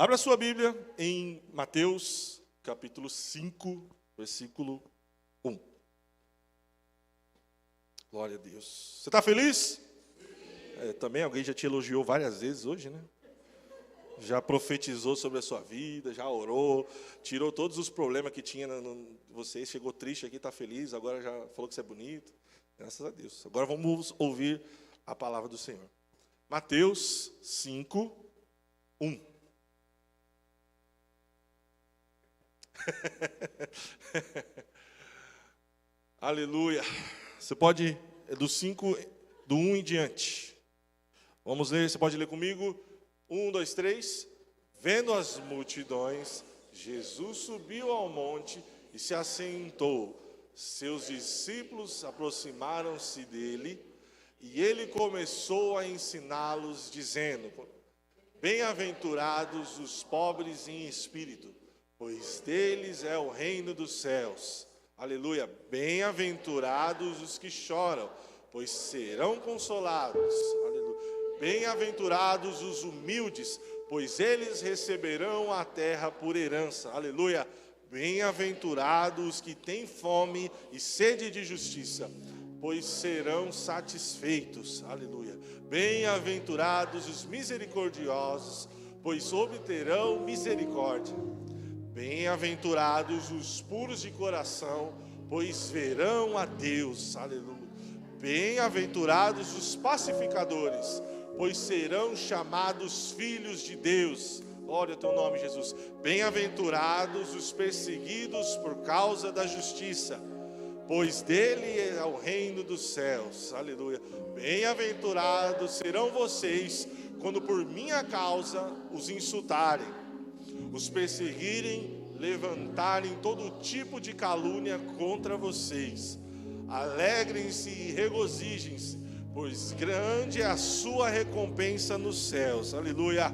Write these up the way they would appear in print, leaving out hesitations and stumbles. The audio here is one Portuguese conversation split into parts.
Abra sua Bíblia em Mateus, capítulo 5, versículo 1. Glória a Deus. Você está feliz? Também alguém já te elogiou várias vezes hoje, né? Já profetizou sobre a sua vida, já orou, tirou todos os problemas que tinha você, chegou triste aqui, está feliz, agora já falou que você é bonito. Graças a Deus. Agora vamos ouvir a palavra do Senhor. Mateus 5, 1. Aleluia. Você pode, do 5, do 1 em diante. Vamos ler, você pode ler comigo? 1, 2, 3. Vendo as multidões, Jesus subiu ao monte e se assentou. Seus discípulos aproximaram-se dele e ele começou a ensiná-los, dizendo: Bem-aventurados os pobres em espírito, pois deles é o reino dos céus. Aleluia. Bem-aventurados os que choram, pois serão consolados. Aleluia. Bem-aventurados os humildes, pois eles receberão a terra por herança. Aleluia. Bem-aventurados os que têm fome e sede de justiça, pois serão satisfeitos. Aleluia. Bem-aventurados os misericordiosos, pois obterão misericórdia. Bem-aventurados os puros de coração, pois verão a Deus. Aleluia. Bem-aventurados os pacificadores, pois serão chamados filhos de Deus. Glória ao teu nome, Jesus. Bem-aventurados os perseguidos por causa da justiça, pois dele é o reino dos céus. Aleluia. Bem-aventurados serão vocês quando por minha causa os insultarem, os perseguirem, levantarem todo tipo de calúnia contra vocês. Alegrem-se e regozijem-se, pois grande é a sua recompensa nos céus. Aleluia.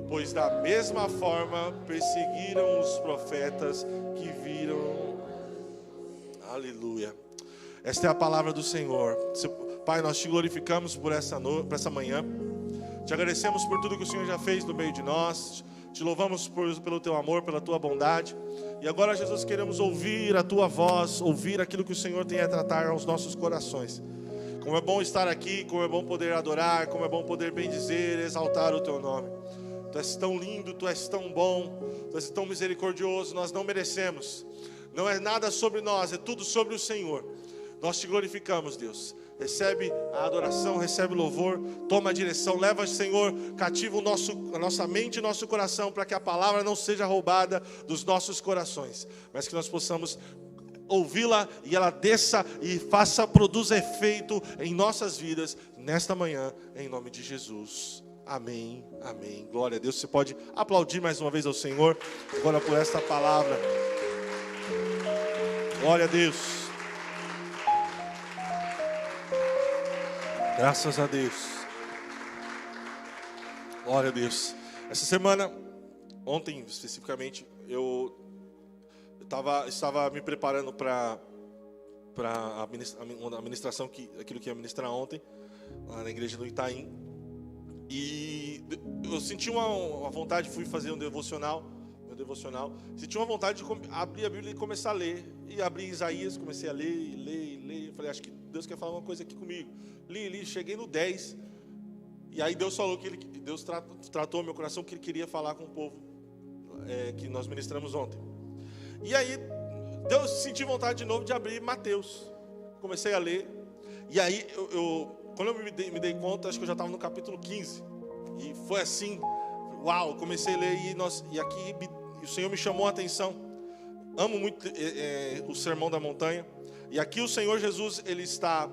Pois da mesma forma perseguiram os profetas que viram. Aleluia. Esta é a palavra do Senhor. Pai, nós te glorificamos por essa manhã. Te agradecemos por tudo que o Senhor já fez no meio de nós. Te louvamos pelo teu amor, pela tua bondade. E agora, Jesus, queremos ouvir a tua voz, ouvir aquilo que o Senhor tem a tratar aos nossos corações. Como é bom estar aqui, como é bom poder adorar, como é bom poder bendizer, exaltar o teu nome. Tu és tão lindo, tu és tão bom, tu és tão misericordioso, nós não merecemos. Não é nada sobre nós, é tudo sobre o Senhor. Nós te glorificamos, Deus. Recebe a adoração, recebe o louvor, toma a direção, leva, Senhor, cativa a nossa mente e nosso coração, para que a palavra não seja roubada dos nossos corações, mas que nós possamos ouvi-la e ela desça e produza efeito em nossas vidas, nesta manhã, em nome de Jesus. Amém, amém. Glória a Deus. Você pode aplaudir mais uma vez ao Senhor, agora por esta palavra. Glória a Deus. Graças a Deus. Glória a Deus. Essa semana, ontem especificamente, eu estava me preparando para a ministração, aquilo que ia ministrar ontem, lá na igreja do Itaim. E eu senti uma vontade, fui fazer meu devocional, senti uma vontade de abrir a Bíblia e começar a ler. E abri Isaías, comecei a ler. Falei, acho que Deus quer falar uma coisa aqui comigo. Li, cheguei no 10. E aí Deus falou que Deus tratou meu coração, que Ele queria falar com o povo que nós ministramos ontem. E aí Deus senti vontade de novo de abrir Mateus. Comecei a ler. E aí quando eu me dei conta, acho que eu já estava no capítulo 15. E foi assim, uau, comecei a ler e aqui o Senhor me chamou a atenção. Amo muito o Sermão da Montanha. E aqui o Senhor Jesus, Ele está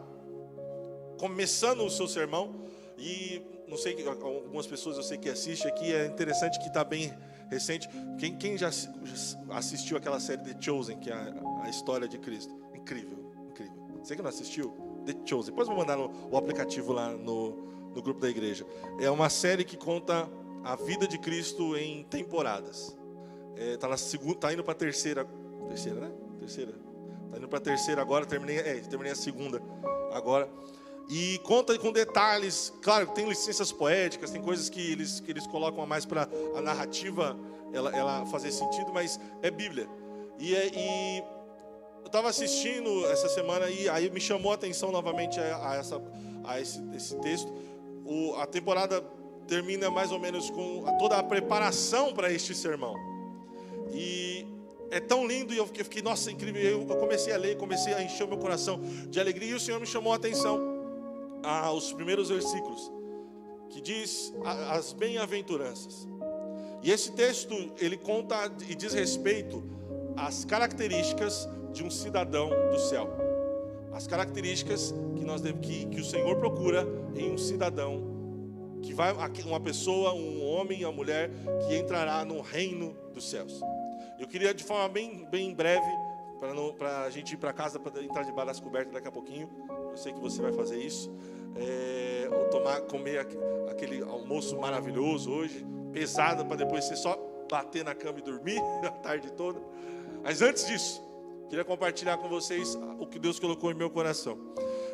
começando o seu sermão. E não sei, algumas pessoas eu sei que assistem aqui, é interessante que está bem recente. Quem já assistiu aquela série The Chosen, que é a história de Cristo? Incrível. Você que não assistiu? The Chosen. Depois vou mandar o aplicativo lá no grupo da igreja. É uma série que conta a vida de Cristo em temporadas. Tá indo para a terceira, né? Tá indo para a terceira agora. Terminei a segunda agora. E conta com detalhes, claro, tem licenças poéticas, tem coisas que eles colocam a mais para a narrativa ela fazer sentido, mas é Bíblia. E eu estava assistindo essa semana e aí me chamou a atenção novamente a esse texto. A temporada termina mais ou menos com toda a preparação para este sermão. E é tão lindo e eu fiquei, nossa, incrível. Eu comecei a ler, comecei a encher o meu coração de alegria e o Senhor me chamou a atenção aos primeiros versículos, que diz as bem-aventuranças. E esse texto, ele conta e diz respeito às características de um cidadão do céu. As características que o Senhor procura em um cidadão, uma pessoa, um homem e uma mulher que entrará no reino dos céus. Eu queria de forma bem breve, para a gente ir para casa, para entrar debaixo das cobertas daqui a pouquinho. Eu sei que você vai fazer isso. Comer aquele almoço maravilhoso hoje, pesado, para depois você só bater na cama e dormir a tarde toda. Mas antes disso, queria compartilhar com vocês o que Deus colocou em meu coração.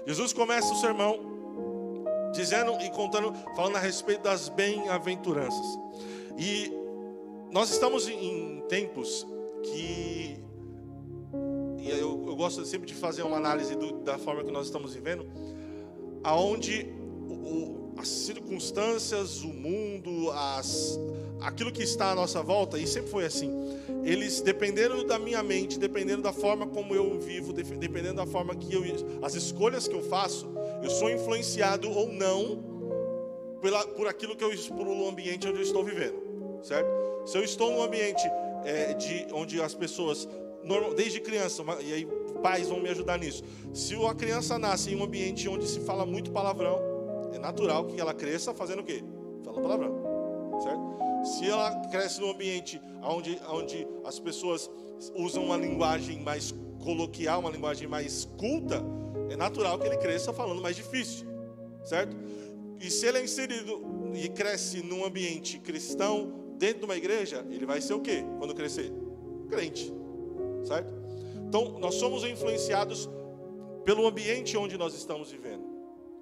Jesus começa o sermão dizendo e falando a respeito das bem-aventuranças. E nós estamos em tempos que, e eu gosto sempre de fazer uma análise da forma que nós estamos vivendo, aonde as circunstâncias, o mundo, aquilo que está à nossa volta, e sempre foi assim, eles, dependendo da minha mente, dependendo da forma como eu vivo, dependendo da forma as escolhas que eu faço, eu sou influenciado ou não por aquilo pelo ambiente onde eu estou vivendo, certo? Se eu estou num ambiente onde as pessoas, desde criança, e aí pais vão me ajudar nisso, se a criança nasce em um ambiente onde se fala muito palavrão, é natural que ela cresça fazendo o quê? Falando palavrão, certo? Se ela cresce num ambiente onde as pessoas usam uma linguagem mais coloquial, uma linguagem mais culta, é natural que ele cresça falando mais difícil, certo? E se ele é inserido e cresce num ambiente cristão, dentro de uma igreja, ele vai ser o quê quando crescer? Crente, certo? Então, nós somos influenciados pelo ambiente onde nós estamos vivendo.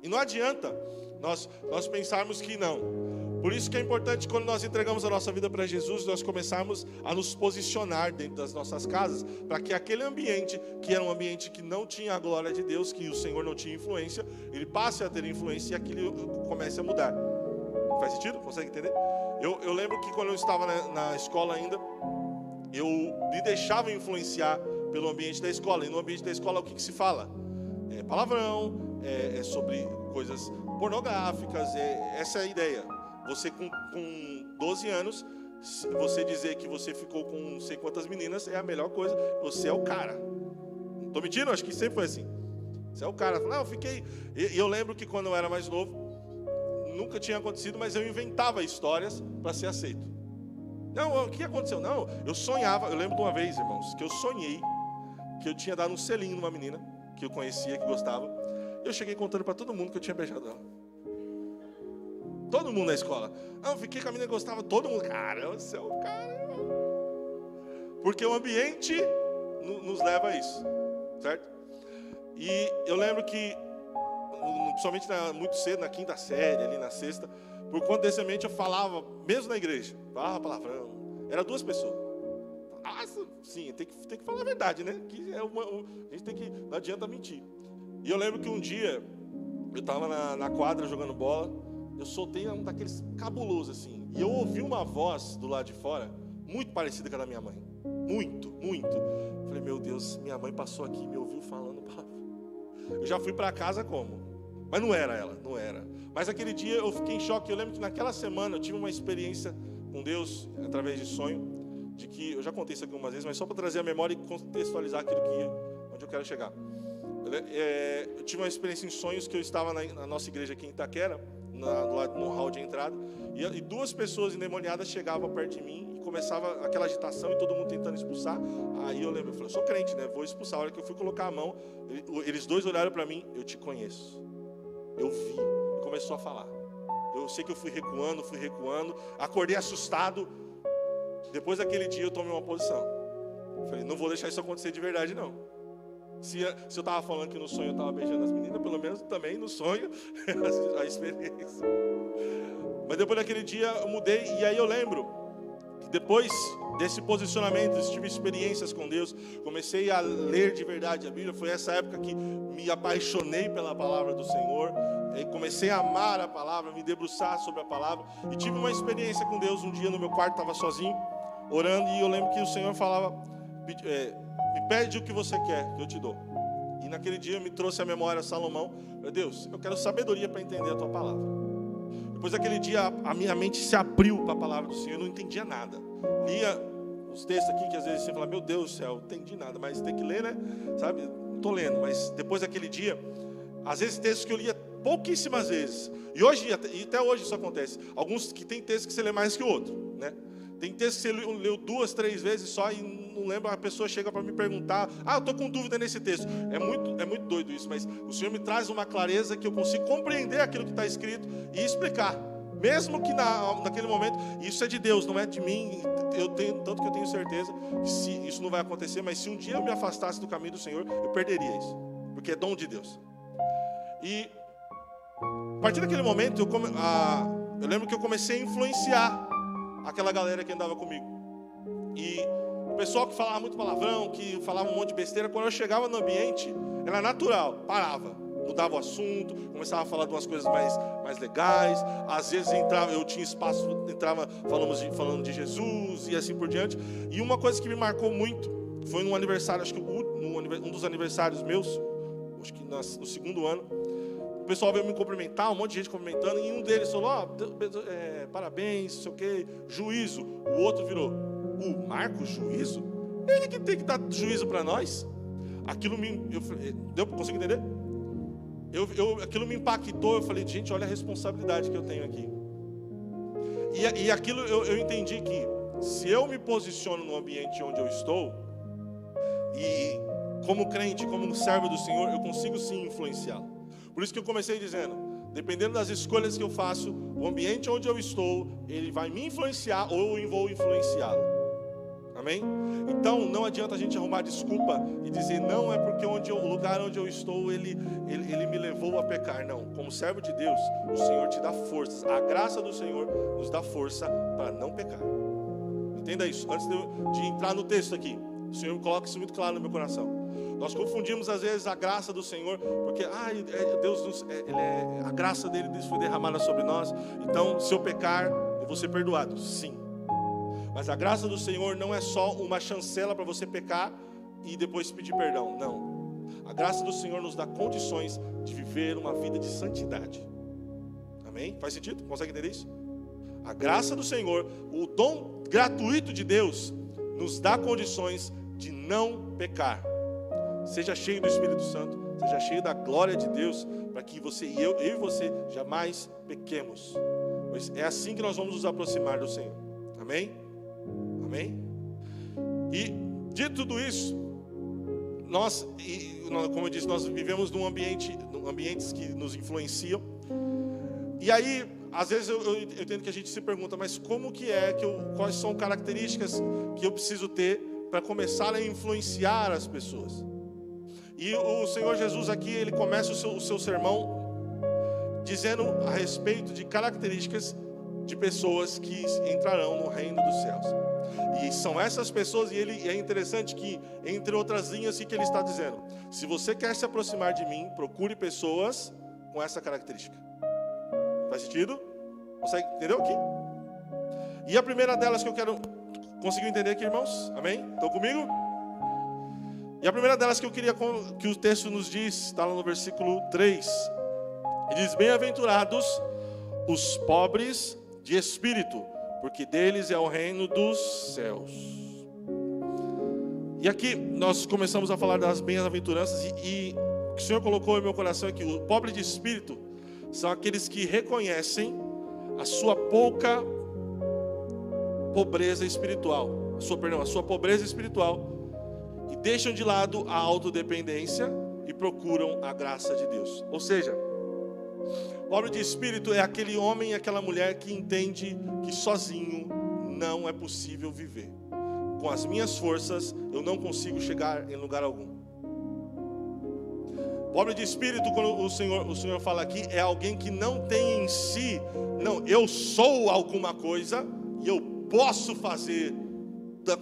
E não adianta nós pensarmos que não. Por isso que é importante, quando nós entregamos a nossa vida para Jesus, nós começarmos a nos posicionar dentro das nossas casas, para que aquele ambiente, que era um ambiente que não tinha a glória de Deus, que o Senhor não tinha influência, ele passe a ter influência e aquilo comece a mudar. Faz sentido? Consegue entender? Eu lembro que quando eu estava na escola ainda, eu me deixava influenciar pelo ambiente da escola. E no ambiente da escola, o que se fala? É palavrão, é sobre coisas pornográficas, essa é a ideia. Você com 12 anos, você dizer que você ficou com não sei quantas meninas é a melhor coisa, você é o cara. Não estou mentindo? Acho que sempre foi assim. Você é o cara. Não, eu fiquei... E eu lembro que quando eu era mais novo, nunca tinha acontecido, mas eu inventava histórias para ser aceito. Não, o que aconteceu? Não, eu sonhava, eu lembro de uma vez, irmãos, que eu sonhei que eu tinha dado um selinho numa menina que eu conhecia, que gostava. Eu cheguei contando para todo mundo que eu tinha beijado ela. Todo mundo na escola. Não, eu fiquei com a menina que gostava, todo mundo. Cara, você é o cara. Porque o ambiente nos leva a isso, certo? E eu lembro que, principalmente muito cedo, na quinta série, ali na sexta, por conta desse ambiente eu falava, mesmo na igreja, falava palavrão. Era 2 pessoas. Nossa, sim, tem que falar a verdade, né? A gente tem que, não adianta mentir. E eu lembro que um dia, eu estava na quadra jogando bola, eu soltei um daqueles cabulosos assim, e eu ouvi uma voz do lado de fora, muito parecida com a da minha mãe. Muito, muito. Falei, meu Deus, minha mãe passou aqui e me ouviu falando palavrão. Eu já fui para casa como? Mas não era ela, não era. Mas aquele dia eu fiquei em choque. Eu lembro que naquela semana eu tive uma experiência com Deus, através de sonho, de que, eu já contei isso aqui algumas vezes, mas só para trazer a memória e contextualizar aquilo onde eu quero chegar. Eu tive uma experiência em sonhos que eu estava na nossa igreja aqui em Itaquera, no hall de entrada, e 2 pessoas endemoniadas chegavam perto de mim e começava aquela agitação e todo mundo tentando expulsar. Aí eu lembro, eu falei, eu sou crente, né? Vou expulsar. A hora que eu fui colocar a mão, eles 2 olharam para mim, eu te conheço. Eu vi, e começou a falar. Eu sei que eu fui recuando, acordei assustado. Depois daquele dia eu tomei uma posição. Eu falei, não vou deixar isso acontecer de verdade, não. Se eu estava falando que no sonho eu estava beijando as meninas, pelo menos também no sonho, a experiência. Mas depois daquele dia eu mudei, e aí eu lembro que depois desse posicionamento, tive experiências com Deus, comecei a ler de verdade a Bíblia. Foi essa época que me apaixonei pela palavra do Senhor, e comecei a amar a palavra, me debruçar sobre a palavra, e tive uma experiência com Deus. Um dia no meu quarto, estava sozinho, orando, e eu lembro que o Senhor falava, me pede o que você quer, que eu te dou. E naquele dia me trouxe à memória Salomão. Meu Deus, eu quero sabedoria para entender a tua palavra. Depois daquele dia, a minha mente se abriu para a palavra do Senhor, eu não entendia nada. Lia os textos aqui que às vezes você fala, meu Deus do céu, não entendi nada, mas tem que ler, né? Sabe? Não estou lendo, mas depois daquele dia, às vezes textos que eu lia pouquíssimas vezes, e até hoje isso acontece. Alguns que tem textos que você lê mais que o outro, né? Tem textos que você leu 2, 3 vezes só e não lembra, a pessoa chega para me perguntar, eu estou com dúvida nesse texto. É muito doido isso, mas o Senhor me traz uma clareza que eu consigo compreender aquilo que está escrito e explicar. Mesmo que naquele momento, isso é de Deus, não é de mim. Tanto que eu tenho certeza que isso não vai acontecer, mas se um dia eu me afastasse do caminho do Senhor, eu perderia isso, porque é dom de Deus. E a partir daquele momento, eu lembro que eu comecei a influenciar aquela galera que andava comigo. E o pessoal que falava muito palavrão, que falava um monte de besteira, quando eu chegava no ambiente, era natural, parava, mudava o assunto, começava a falar de umas coisas mais legais. Às vezes eu tinha espaço, entrava falando de Jesus e assim por diante. E uma coisa que me marcou muito foi num aniversário, acho que um dos aniversários meus, acho que no segundo ano, o pessoal veio me cumprimentar, um monte de gente cumprimentando, e um deles falou, parabéns, não sei o que, juízo. O outro virou, o Marcos, juízo? Ele que tem que dar juízo para nós. Aquilo consigo entender? Aquilo me impactou. Eu falei, gente, olha a responsabilidade que eu tenho aqui. E aquilo eu entendi que se eu me posiciono no ambiente onde eu estou, e como crente, como um servo do Senhor, eu consigo sim influenciá-lo. Por isso que eu comecei dizendo, dependendo das escolhas que eu faço, o ambiente onde eu estou, ele vai me influenciar ou eu vou influenciá-lo. Amém? Então não adianta a gente arrumar desculpa e dizer, não é porque o lugar onde eu estou, ele me levou a pecar. Não, como servo de Deus, o Senhor te dá forças. A graça do Senhor nos dá força para não pecar. Entenda isso. Antes de entrar no texto aqui, o Senhor coloca isso muito claro no meu coração. Nós confundimos às vezes a graça do Senhor, porque Deus a graça dele foi derramada sobre nós. Então, se eu pecar, eu vou ser perdoado. Sim. Mas a graça do Senhor não é só uma chancela para você pecar e depois pedir perdão. Não. A graça do Senhor nos dá condições de viver uma vida de santidade. Amém? Faz sentido? Consegue entender isso? A graça do Senhor, o dom gratuito de Deus, nos dá condições de não pecar. Seja cheio do Espírito Santo, seja cheio da glória de Deus, para que eu e você jamais pequemos. Pois é assim que nós vamos nos aproximar do Senhor. Amém? Amém? E dito tudo isso, como eu disse, nós vivemos num ambientes que nos influenciam. E aí, às vezes eu entendo que a gente se pergunta, mas como que quais são características que eu preciso ter para começar a influenciar as pessoas? E o Senhor Jesus aqui, ele começa o seu sermão dizendo a respeito de características de pessoas que entrarão no reino dos céus. E são essas pessoas, e é interessante que, entre outras linhas, que ele está dizendo, se você quer se aproximar de mim, procure pessoas com essa característica. Faz sentido? Entendeu aqui? E a primeira delas que eu quero... Conseguiu entender aqui, irmãos? Amém? Estão comigo? E a primeira delas que eu queria que o texto nos diz, está lá no versículo 3. Ele diz, bem-aventurados os pobres de espírito, porque deles é o reino dos céus. E aqui nós começamos a falar das bem-aventuranças, e o que o Senhor colocou no meu coração é que o pobre de espírito são aqueles que reconhecem a sua pobreza espiritual, a sua pobreza espiritual, e deixam de lado a autodependência e procuram a graça de Deus. Ou seja, pobre de espírito é aquele homem e aquela mulher que entende que sozinho não é possível viver. Com as minhas forças eu não consigo chegar em lugar algum. Pobre de espírito, quando o Senhor fala aqui, é alguém que não tem em si, não, eu sou alguma coisa e eu posso fazer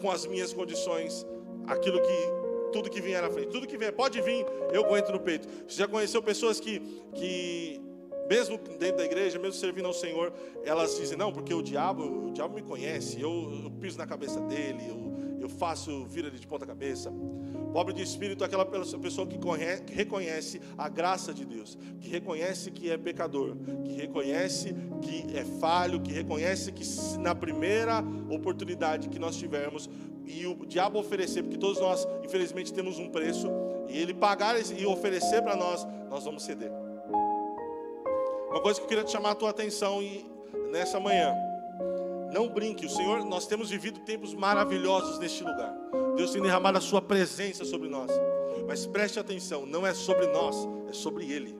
com as minhas condições tudo que vier na frente, tudo que vier, pode vir, eu aguento no peito. Você já conheceu pessoas que mesmo dentro da igreja, mesmo servindo ao Senhor, elas dizem, não, porque o diabo me conhece, eu piso na cabeça dele, eu faço, vira ele de ponta cabeça. Pobre de espírito é aquela pessoa que reconhece a graça de Deus, que reconhece que é pecador, que reconhece que é falho, que reconhece que na primeira oportunidade que nós tivermos, e o diabo oferecer, porque todos nós, infelizmente, temos um preço, e ele pagar e oferecer para nós vamos ceder. Uma coisa que eu queria te chamar a tua atenção nessa manhã, não brinque, nós temos vivido tempos maravilhosos neste lugar. Deus tem derramado a sua presença sobre nós. Mas preste atenção, não é sobre nós, é sobre Ele.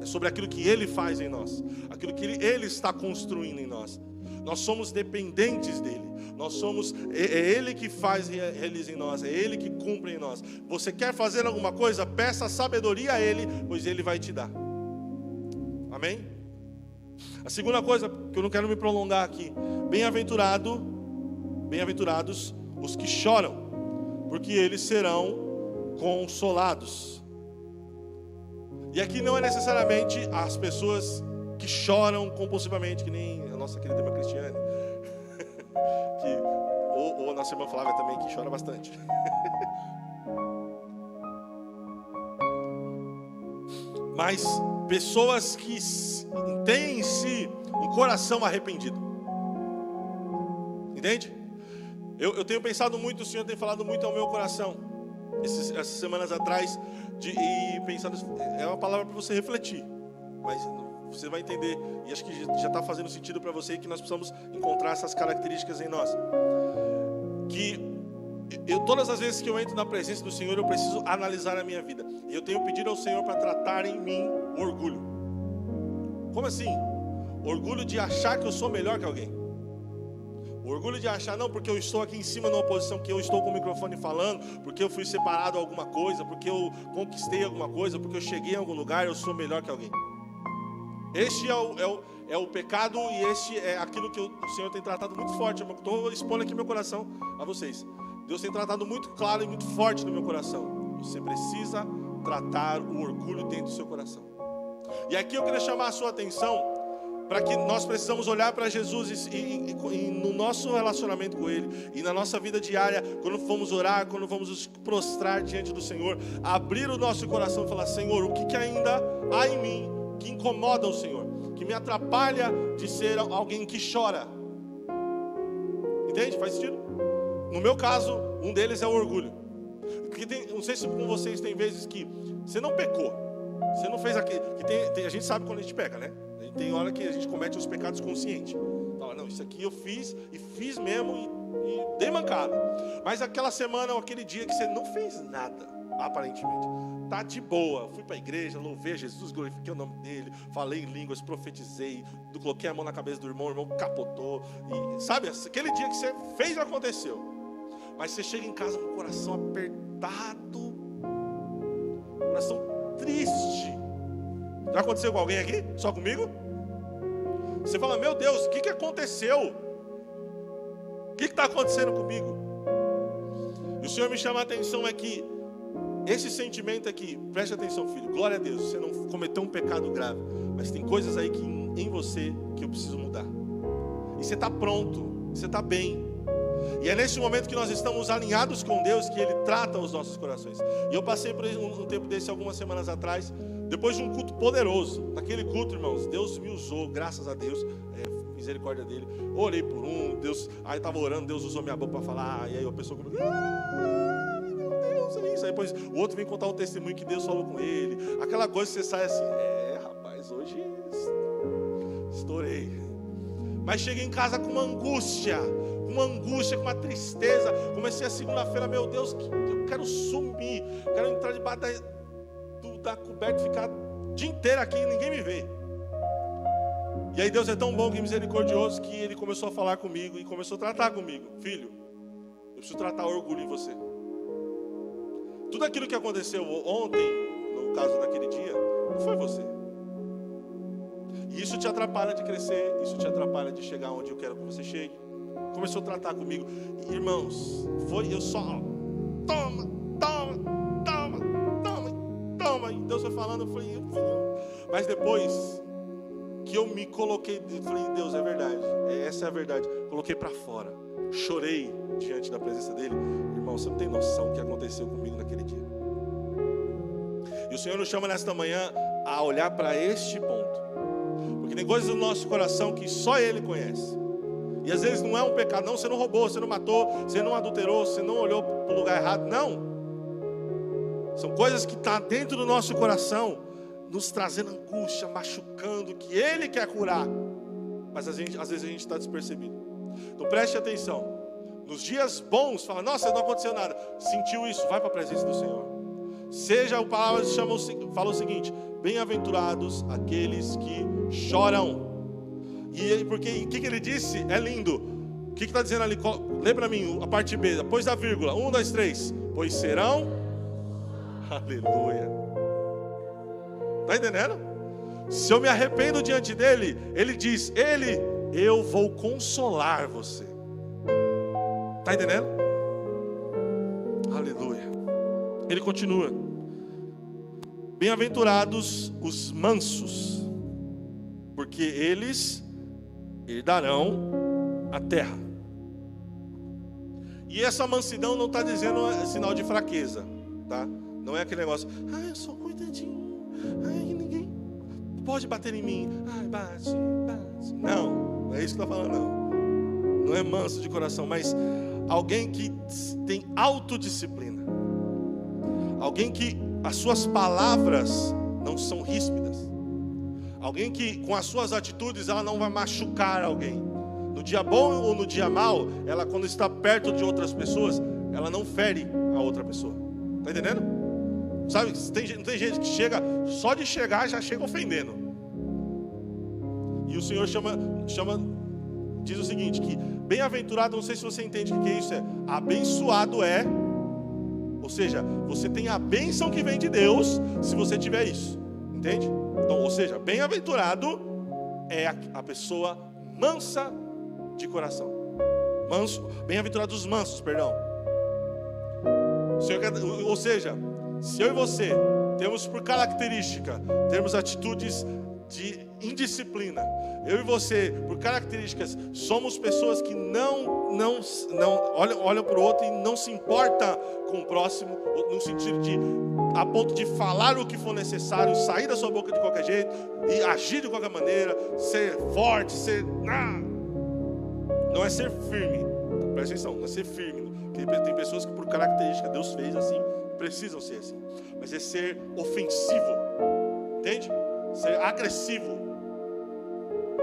É sobre aquilo que Ele faz em nós, aquilo que Ele está construindo em nós. Nós somos dependentes dEle. É Ele que faz e realiza em nós, é Ele que cumpre em nós. Você quer fazer alguma coisa? Peça sabedoria a Ele, pois Ele vai te dar. Amém? A segunda coisa, que eu não quero me prolongar aqui, bem-aventurados os que choram, porque eles serão consolados. E aqui não é necessariamente as pessoas que choram compulsivamente, que nem a nossa querida irmã Cristiane, ou a nossa irmã Flávia também, que chora bastante. Mas pessoas que têm em si um coração arrependido. Entende? Eu tenho pensado muito, o Senhor tem falado muito ao meu coração essas semanas atrás, e pensando, é uma palavra para você refletir, mas você vai entender, e acho que já está fazendo sentido para você, que nós precisamos encontrar essas características em nós. Que todas as vezes que eu entro na presença do Senhor, eu preciso analisar a minha vida. E eu tenho pedido ao Senhor para tratar em mim o orgulho. Como assim? Orgulho de achar que eu sou melhor que alguém. O orgulho de achar, não, porque eu estou aqui em cima numa posição, que eu estou com o microfone falando, porque eu fui separado a alguma coisa, porque eu conquistei alguma coisa, porque eu cheguei em algum lugar, eu sou melhor que alguém. Este é o pecado, e este é aquilo que o Senhor tem tratado muito forte. Eu estou expondo aqui meu coração a vocês. Deus tem tratado muito claro e muito forte no meu coração. Você precisa tratar o orgulho dentro do seu coração. E aqui eu queria chamar a sua atenção para que nós precisamos olhar para Jesus e no nosso relacionamento com Ele, e na nossa vida diária, quando vamos orar, quando vamos nos prostrar diante do Senhor, abrir o nosso coração e falar: Senhor, o que ainda há em mim que incomoda o Senhor, que me atrapalha de ser alguém que chora? Entende? Faz sentido? No meu caso, um deles é o orgulho. Porque não sei se com vocês tem vezes que você não pecou, você não fez aquilo, a gente sabe quando a gente peca, né? Tem hora que a gente comete os pecados conscientes. Fala, não, isso aqui eu fiz, e fiz mesmo, e dei mancada. Mas aquela semana ou aquele dia que você não fez nada, aparentemente, tá de boa, fui para a igreja, louvei a Jesus, glorifiquei o nome dele, falei em línguas, profetizei, coloquei a mão na cabeça do irmão, o irmão capotou, e sabe, aquele dia que você fez e aconteceu. Mas você chega em casa com o coração apertado, coração triste. Já aconteceu com alguém aqui? Só comigo? Você fala: meu Deus, o que aconteceu? O que está acontecendo comigo? E o Senhor me chama a atenção aqui. Esse sentimento aqui, preste atenção, filho. Glória a Deus, você não cometeu um pecado grave, mas tem coisas aí que em você que eu preciso mudar. E você está pronto, você está bem. E é nesse momento que nós estamos alinhados com Deus que Ele trata os nossos corações. E eu passei por um tempo desse algumas semanas atrás, depois de um culto poderoso. Naquele culto, irmãos, Deus me usou, graças a Deus, misericórdia dele. Orei por Deus, aí estava orando, Deus usou minha boca para falar, e aí a pessoa começou: meu Deus, é isso. Aí depois o outro vem contar um testemunho que Deus falou com ele. Aquela coisa que você sai assim: rapaz, hoje estourei. Mas cheguei em casa com uma angústia, com uma tristeza. Comecei a segunda-feira: meu Deus, eu quero sumir, quero entrar debaixo da coberta e ficar o dia inteiro aqui e ninguém me vê. E aí Deus é tão bom e misericordioso que Ele começou a falar comigo e começou a tratar comigo: filho, eu preciso tratar o orgulho em você. Tudo aquilo que aconteceu ontem, no caso naquele dia, não foi você. E isso te atrapalha de crescer, isso te atrapalha de chegar onde eu quero que você chegue. Começou a tratar comigo, irmãos, eu só, toma. E Deus foi falando, eu falei, mas depois que eu me coloquei, eu falei, Deus, é verdade, essa é a verdade. Coloquei para fora, chorei diante da presença dele. Irmão, você não tem noção do que aconteceu comigo naquele dia. E o Senhor nos chama nesta manhã a olhar para este ponto, porque tem coisas no nosso coração que só Ele conhece. E às vezes não é um pecado, não, você não roubou, você não matou, você não adulterou, você não olhou para o lugar errado, não. São coisas que estão dentro do nosso coração, nos trazendo angústia, machucando, que Ele quer curar. Mas às vezes a gente está despercebido. Então preste atenção. Nos dias bons, fala, nossa, não aconteceu nada. Sentiu isso, vai para a presença do Senhor. Seja, a palavra fala o seguinte: bem-aventurados aqueles que choram. E porque o que ele disse? É lindo. O que está dizendo ali? Lê para mim a parte B, depois da vírgula. 1, 2, 3. Pois serão. Aleluia. Está entendendo? Se eu me arrependo diante dele, ele diz, eu vou consolar você. Está entendendo? Aleluia. Ele continua. Bem-aventurados os mansos, porque eles herdarão a terra. E essa mansidão não está dizendo sinal de fraqueza, tá? Não é aquele negócio, eu sou coitadinho, ninguém pode bater em mim, bate. Não é isso que está falando, não. Não é manso de coração, mas alguém que tem autodisciplina. Alguém que as suas palavras não são ríspidas. Alguém que com as suas atitudes ela não vai machucar alguém. No dia bom ou no dia mal, ela quando está perto de outras pessoas, ela não fere a outra pessoa. Está entendendo? Sabe, não tem gente que chega, só de chegar já chega ofendendo. E o Senhor diz o seguinte, que bem-aventurado, não sei se você entende o que é isso, abençoado é, ou seja, você tem a bênção que vem de Deus, se você tiver isso, entende? Então, ou seja, bem-aventurado é a pessoa mansa de coração. Bem-aventurado os mansos, perdão. Ou seja, se eu e você temos por característica, temos atitudes de indisciplina, eu e você, por características, somos pessoas que não olham para o outro e não se importa com o próximo, no sentido de, a ponto de falar o que for necessário, sair da sua boca de qualquer jeito e agir de qualquer maneira, ser forte, não é ser firme, presta atenção, não é ser firme, porque tem pessoas que por característica Deus fez assim, precisam ser assim, mas é ser ofensivo, entende? Ser agressivo.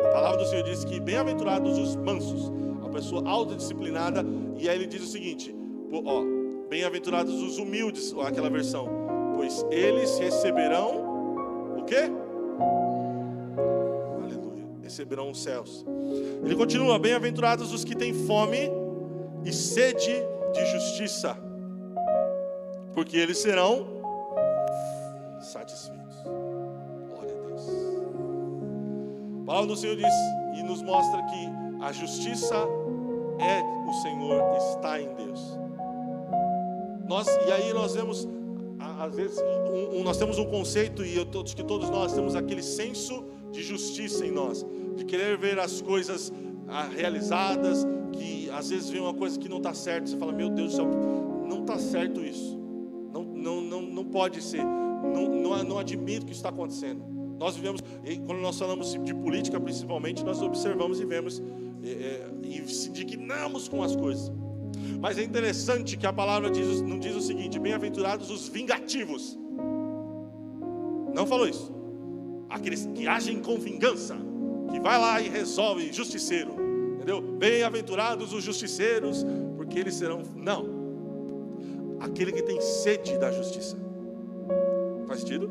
A palavra do Senhor diz que bem-aventurados os mansos, a pessoa autodisciplinada, e aí ele diz o seguinte, bem-aventurados os humildes, aquela versão, pois eles receberão o quê? Aleluia, receberão os céus. Ele continua, bem-aventurados os que têm fome e sede de justiça, porque eles serão satisfeitos. Glória a Deus. A palavra do Senhor diz e nos mostra que a justiça é o Senhor, está em Deus. E aí nós vemos, às vezes, nós temos um conceito, e que todos nós temos aquele senso de justiça em nós, de querer ver as coisas realizadas, que às vezes vem uma coisa que não está certo, você fala, meu Deus do céu, não está certo isso, não pode ser, não admito que isso está acontecendo. Nós vivemos, quando nós falamos de política principalmente, nós observamos e vemos e se indignamos com as coisas. Mas é interessante que a palavra não diz o seguinte, bem-aventurados os vingativos. Não falou isso. Aqueles que agem com vingança, que vai lá e resolve, justiceiro, entendeu? Bem-aventurados os justiceiros, porque eles serão... Não. Aquele que tem sede da justiça. Faz sentido?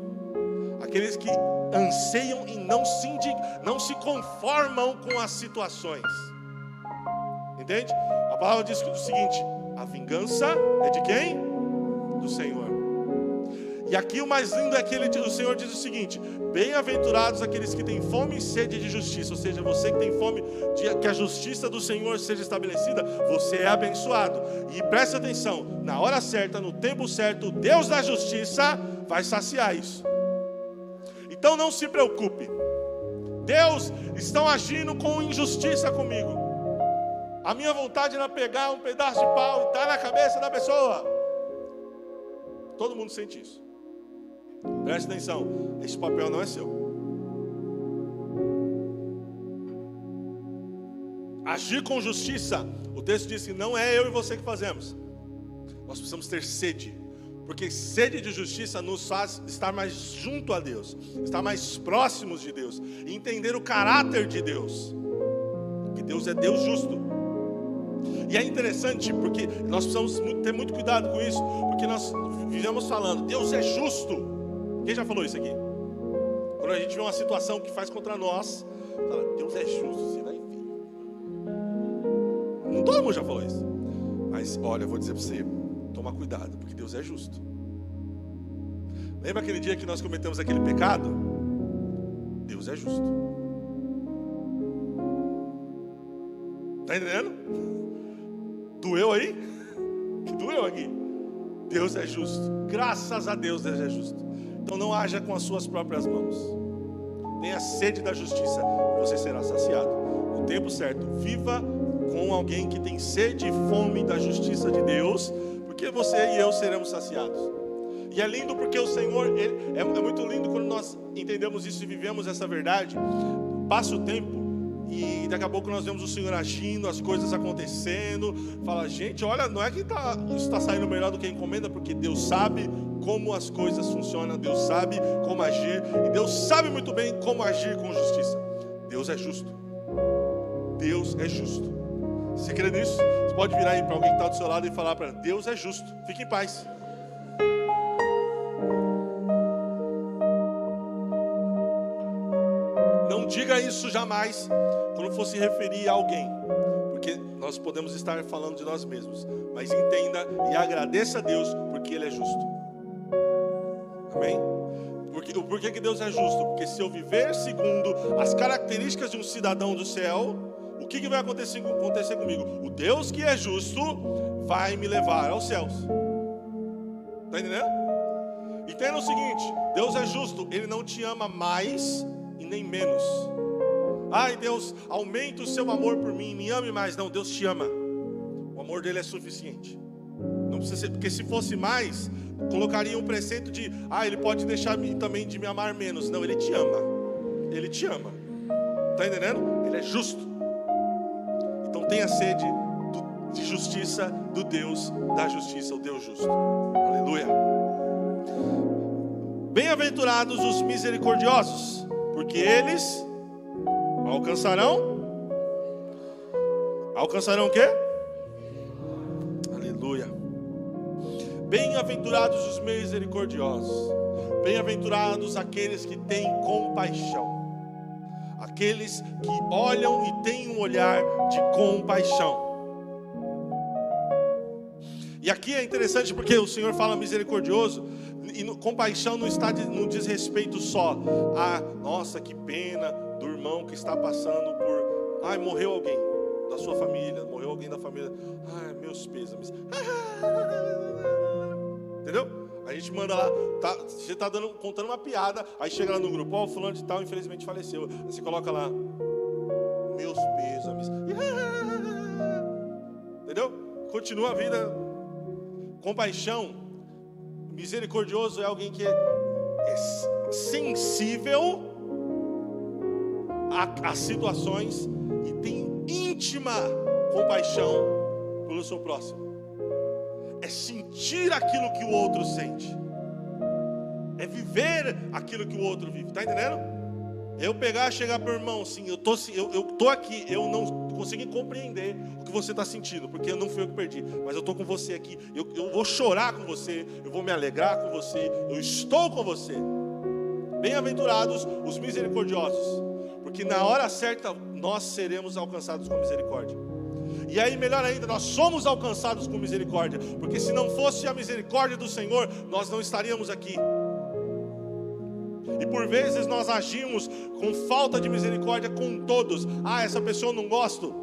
Aqueles que anseiam e não se conformam com as situações. Entende? A palavra diz o seguinte, a vingança é de quem? Do Senhor. E aqui o mais lindo é que o Senhor diz o seguinte: bem-aventurados aqueles que têm fome e sede de justiça. Ou seja, você que tem fome de que a justiça do Senhor seja estabelecida, você é abençoado. E preste atenção, na hora certa, no tempo certo, o Deus da justiça vai saciar isso. Então não se preocupe. Deus estão agindo com injustiça comigo. A minha vontade era pegar um pedaço de pau e dar na cabeça da pessoa. Todo mundo sente isso. Preste atenção, esse papel não é seu. Agir com justiça, o texto diz que não é eu e você que fazemos. Nós precisamos ter sede, porque sede de justiça nos faz estar mais junto a Deus, estar mais próximos de Deus, e entender o caráter de Deus, que Deus é Deus justo. E é interessante porque nós precisamos ter muito cuidado com isso, porque nós vivemos falando, Deus é justo. Quem já falou isso aqui? Quando a gente vê uma situação que faz contra nós, fala, Deus é justo, você vai ver. Não todo mundo já falou isso. Mas olha, eu vou dizer para você, toma cuidado, porque Deus é justo. Lembra aquele dia que nós cometemos aquele pecado? Deus é justo. Está entendendo? Doeu aí? Que doeu aqui? Deus é justo. Graças a Deus, Deus é justo. Então não haja com as suas próprias mãos. Tenha sede da justiça, você será saciado. No tempo certo, viva com alguém que tem sede e fome da justiça de Deus, porque você e eu seremos saciados. E é lindo porque o Senhor, é muito lindo quando nós entendemos isso e vivemos essa verdade. Passa o tempo e daqui a pouco nós vemos o Senhor agindo, as coisas acontecendo. Fala, gente, olha, não é que isso está saindo melhor do que a encomenda, porque Deus sabe como as coisas funcionam, Deus sabe como agir, e Deus sabe muito bem como agir com justiça. Deus é justo. Deus é justo. Você crê nisso? Você pode virar aí para alguém que está do seu lado e falar para Deus é justo. Fique em paz. Não diga isso jamais quando for se referir a alguém, porque nós podemos estar falando de nós mesmos, mas entenda e agradeça a Deus porque Ele é justo. Amém? Por que Deus é justo? Porque se eu viver segundo as características de um cidadão do céu, o que vai acontecer comigo? O Deus que é justo vai me levar aos céus. Está entendendo? Entenda o seguinte, Deus é justo, Ele não te ama mais e nem menos. Ai Deus, aumente o seu amor por mim, me ame mais. Não, Deus te ama. O amor dele é suficiente. Não precisa ser, porque se fosse mais, colocaria um preceito de, Ele pode deixar também de me amar menos. Não, Ele te ama. Ele te ama. Está entendendo? Ele é justo. Então tenha sede de justiça do Deus da justiça, o Deus justo. Aleluia. Bem-aventurados os misericordiosos, porque eles alcançarão o quê? Aleluia. Bem-aventurados os misericordiosos, bem-aventurados aqueles que têm compaixão, aqueles que olham e têm um olhar de compaixão. E aqui é interessante porque o Senhor fala misericordioso, e compaixão não diz respeito só a, nossa, que pena do irmão que está passando por, morreu alguém da sua família, morreu alguém da família, meus pêsames. Entendeu? A gente manda lá, você está contando uma piada, aí chega lá no grupo, o fulano de tal infelizmente faleceu. Aí você coloca lá, meus pêsames. Entendeu? Continua a vida. Compaixão, misericordioso é alguém que é sensível a situações e tem íntima compaixão pelo seu próximo. É sentir aquilo que o outro sente. É viver aquilo que o outro vive. Está entendendo? Eu chegar para o irmão assim, eu tô aqui, eu não consegui compreender o que você está sentindo, porque não fui eu que perdi, mas eu estou com você aqui, eu vou chorar com você, eu vou me alegrar com você, eu estou com você. Bem-aventurados os misericordiosos, porque na hora certa nós seremos alcançados com misericórdia. E aí, melhor ainda, nós somos alcançados com misericórdia, porque se não fosse a misericórdia do Senhor, nós não estaríamos aqui. E por vezes nós agimos com falta de misericórdia com todos. Essa pessoa eu não gosto.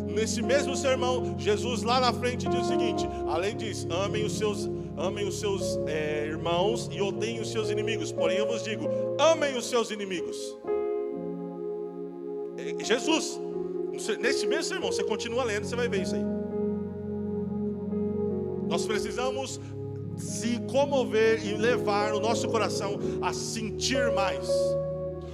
Nesse mesmo sermão, Jesus lá na frente diz o seguinte: além diz, amem os seus irmãos e odeiem os seus inimigos. Porém eu vos digo, amem os seus inimigos. Jesus, nesse mesmo sermão, você continua lendo, você vai ver isso aí. Nós precisamos se comover e levar o nosso coração a sentir mais.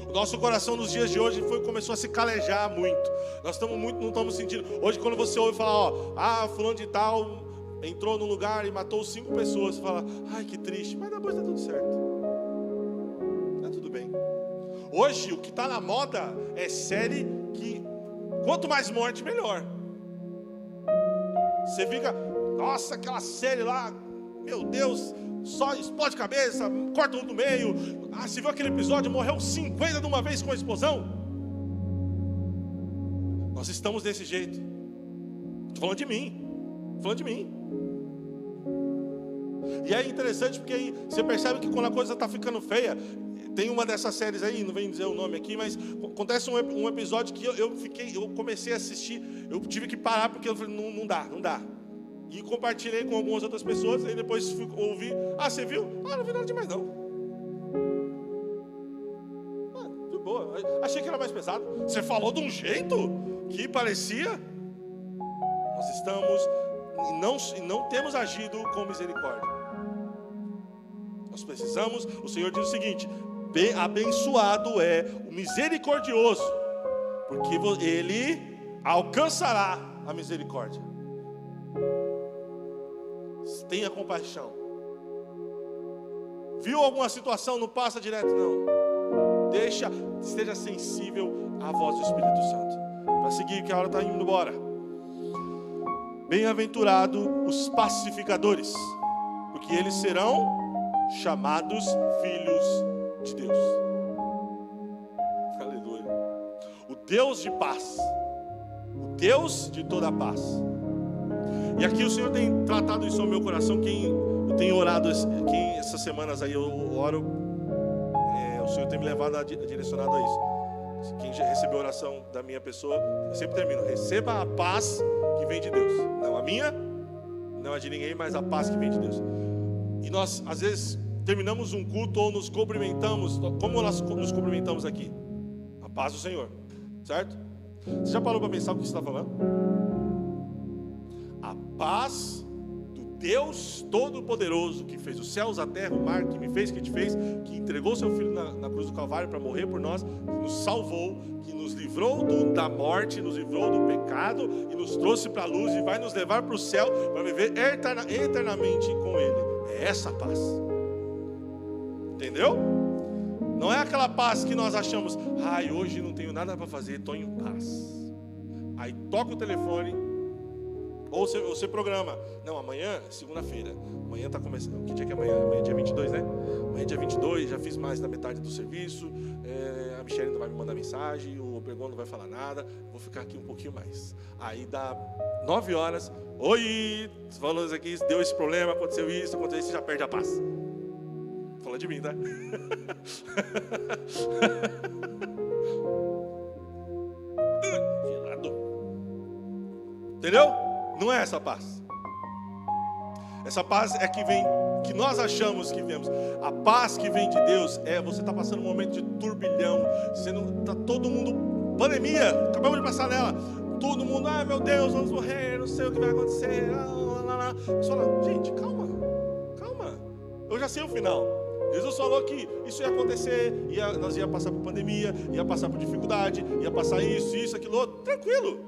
O nosso coração nos dias de hoje começou a se calejar muito. Nós não estamos sentindo. Hoje quando você ouve falar, fulano de tal entrou num lugar e matou 5 pessoas, você fala, ai que triste, mas depois está tudo certo. Está tudo bem. Hoje o que está na moda é série que quanto mais morte, melhor. Você fica, nossa, aquela série lá, meu Deus, só explode cabeça, corta um do meio. Você viu aquele episódio, morreu 50 de uma vez com a explosão? Nós estamos desse jeito. Estou falando de mim. E é interessante porque aí você percebe que quando a coisa está ficando feia, tem uma dessas séries aí, não vem dizer o nome aqui, mas acontece um episódio que eu comecei a assistir, eu tive que parar porque eu falei, não dá. E compartilhei com algumas outras pessoas, aí depois ouvi, você viu? Não vi nada demais não. De boa, achei que era mais pesado. Você falou de um jeito que parecia. Nós estamos e não temos agido com misericórdia. Nós precisamos, o Senhor diz o seguinte: abençoado é o misericordioso, porque ele alcançará a misericórdia. Tenha compaixão. Viu alguma situação, não passa direto não. Esteja sensível à voz do Espírito Santo. Para seguir, que a hora está indo embora. Bem-aventurado os pacificadores, porque eles serão chamados filhos de Deus. Aleluia. O Deus de paz, o Deus de toda a paz. E aqui o Senhor tem tratado isso ao meu coração. Eu tenho orado essas semanas aí, eu oro, o Senhor tem me levado direcionado a isso. Quem já recebeu a oração da minha pessoa, eu sempre termino: receba a paz que vem de Deus. Não a minha, não a de ninguém, mas a paz que vem de Deus. E nós, às vezes, terminamos um culto ou nos cumprimentamos. Como nós nos cumprimentamos aqui? A paz do Senhor, certo? Você já parou para pensar o que você está falando? A paz do Deus Todo-Poderoso, que fez os céus, a terra, o mar, que me fez, que te fez, que entregou seu Filho na cruz do Calvário para morrer por nós, que nos salvou, que nos livrou da morte, nos livrou do pecado e nos trouxe para a luz e vai nos levar para o céu para viver eternamente com Ele. É essa paz. Entendeu? Não é aquela paz que nós achamos, hoje não tenho nada para fazer, estou em paz. Aí toca o telefone, ou você programa, não, amanhã, segunda-feira, amanhã está começando, que dia que é amanhã? Amanhã é dia 22, né? Amanhã é dia 22, já fiz mais da metade do serviço, a Michelle não vai me mandar mensagem, o Bergon não vai falar nada, vou ficar aqui um pouquinho mais. Aí dá 9 horas, oi, falando isso aqui, deu esse problema, aconteceu isso, você já perde a paz. Fala de mim, tá? Entendeu? Não é essa paz. Essa paz é que nós achamos que vemos. A paz que vem de Deus você está passando um momento de turbilhão. Está todo mundo, pandemia, acabamos de passar nela. Todo mundo, meu Deus, vamos morrer, não sei o que vai acontecer. Você fala, gente, calma. Eu já sei o final. Jesus falou que isso ia acontecer, nós ia passar por pandemia, ia passar por dificuldade, ia passar isso, aquilo outro. Tranquilo.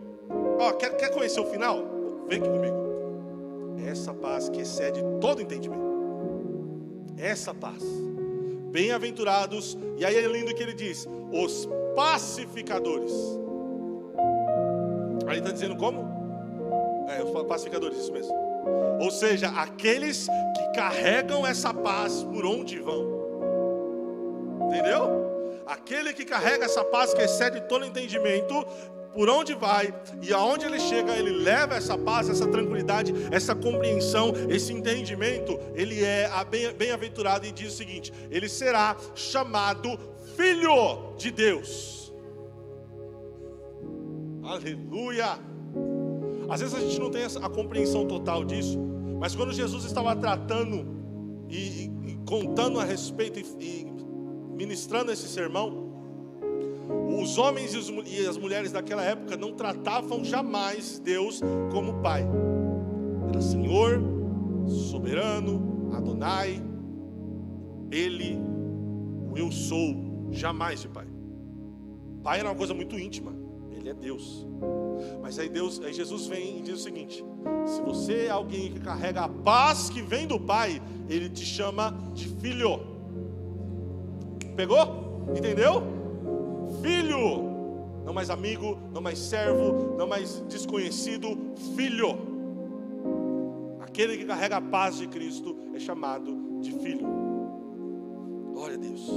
Quer conhecer o final? Vem aqui comigo. Essa paz que excede todo entendimento. Essa paz. Bem-aventurados, e aí é lindo que ele diz: os pacificadores. Aí ele está dizendo como? Os pacificadores, isso mesmo. Ou seja, aqueles que carregam essa paz por onde vão. Entendeu? Aquele que carrega essa paz que excede todo entendimento, por onde vai e aonde ele chega, ele leva essa paz, essa tranquilidade, essa compreensão, esse entendimento. Ele é bem-aventurado e diz o seguinte: ele será chamado Filho de Deus. Aleluia! Às vezes a gente não tem a compreensão total disso, mas quando Jesus estava tratando e contando a respeito e ministrando esse sermão, os homens e as mulheres daquela época não tratavam jamais Deus como Pai. Era Senhor, soberano, Adonai, Ele, o eu sou, jamais de Pai. Pai era uma coisa muito íntima, Ele é Deus. Mas aí Jesus vem e diz o seguinte: se você é alguém que carrega a paz que vem do Pai, Ele te chama de filho. Pegou? Entendeu? Filho. Não mais amigo, não mais servo, não mais desconhecido, filho. Aquele que carrega a paz de Cristo é chamado de filho. Glória a Deus.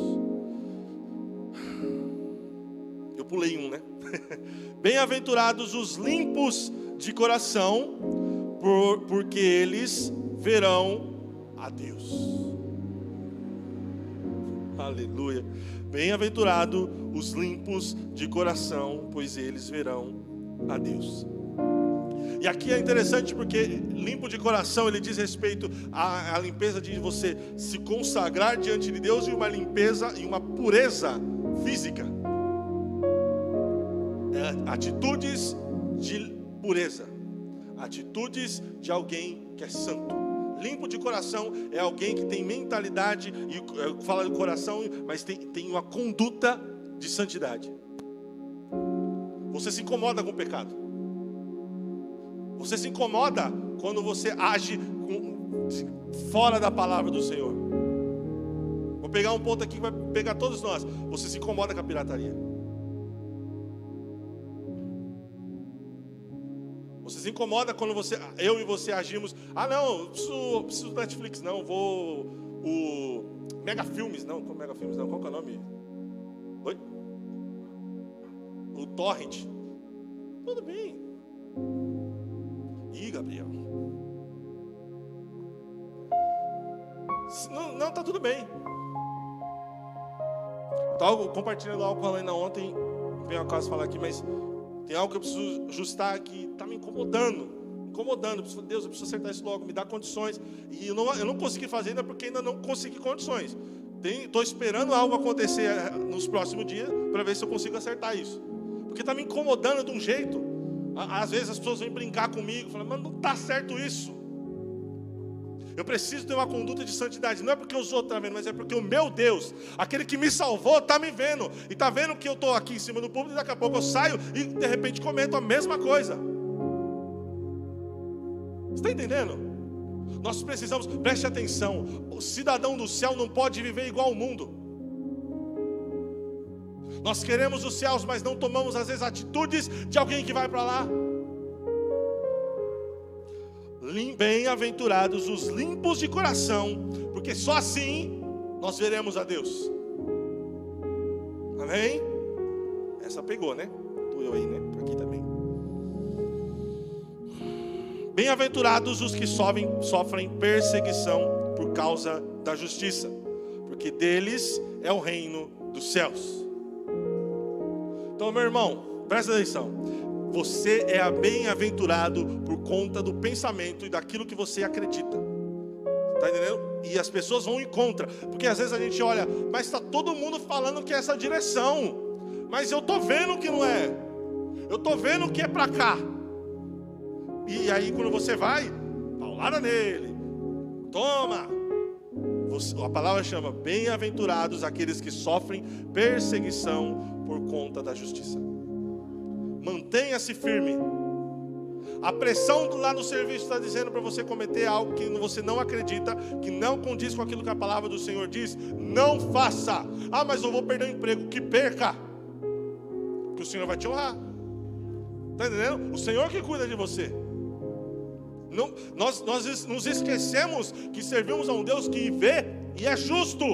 Eu pulei um, né? Bem-aventurados os limpos de coração, porque eles verão a Deus. Aleluia. Bem-aventurado os limpos de coração, pois eles verão a Deus. E aqui é interessante porque limpo de coração, ele diz respeito à limpeza de você se consagrar diante de Deus, e uma limpeza e uma pureza física. Atitudes de pureza, atitudes de alguém que é santo. Limpo de coração é alguém que tem mentalidade, e fala do coração, mas tem uma conduta de santidade. Você se incomoda com o pecado. Você se incomoda quando você age fora da palavra do Senhor. Vou pegar um ponto aqui que vai pegar todos nós. Você se incomoda com a pirataria. Você se incomoda quando eu e você agimos. Ah, não, preciso do Netflix, não. Vou o Mega Filmes, não. Qual Mega Filmes, não? Qual que é o nome? Oi? O Torrent. Tudo bem. Ih, Gabriel. Não, tá tudo bem. Estava compartilhando algo com a Helena ontem. Veio a casa falar aqui, mas tem algo que eu preciso ajustar aqui. Está me incomodando. Deus, eu preciso acertar isso logo. Me dá condições. E eu não consegui fazer ainda porque ainda não consegui condições. Estou esperando algo acontecer nos próximos dias para ver se eu consigo acertar isso. Porque está me incomodando de um jeito. Às vezes as pessoas vêm brincar comigo, falando: mas não está certo isso. Eu preciso ter uma conduta de santidade. Não é porque os outros estão vendo, mas é porque o meu Deus, aquele que me salvou, está me vendo. E está vendo que eu estou aqui em cima do púlpito, e daqui a pouco eu saio e de repente comento a mesma coisa. Você está entendendo? Nós precisamos, preste atenção, o cidadão do céu não pode viver igual ao mundo. Nós queremos os céus, mas não tomamos às vezes atitudes de alguém que vai para lá. Bem-aventurados os limpos de coração, porque só assim nós veremos a Deus. Amém? Essa pegou, né? Doeu aí, né? Aqui também. Bem-aventurados os que sofrem perseguição por causa da justiça, porque deles é o reino dos céus. Então, meu irmão, presta atenção. Você é bem-aventurado por conta do pensamento e daquilo que você acredita. Está entendendo? E as pessoas vão em contra. Porque às vezes a gente olha, mas está todo mundo falando que é essa direção. Mas eu estou vendo que não é. Eu estou vendo que é para cá. E aí quando você vai, paulada nele. Toma. A palavra chama bem-aventurados aqueles que sofrem perseguição por conta da justiça. Mantenha-se firme. A pressão lá no serviço está dizendo para você cometer algo que você não acredita, que não condiz com aquilo que a palavra do Senhor diz. Não faça. Ah, mas eu vou perder o emprego. Que perca, que o Senhor vai te honrar. Está entendendo? O Senhor que cuida de você. Não, nós nos esquecemos que servimos a um Deus que vê e é justo.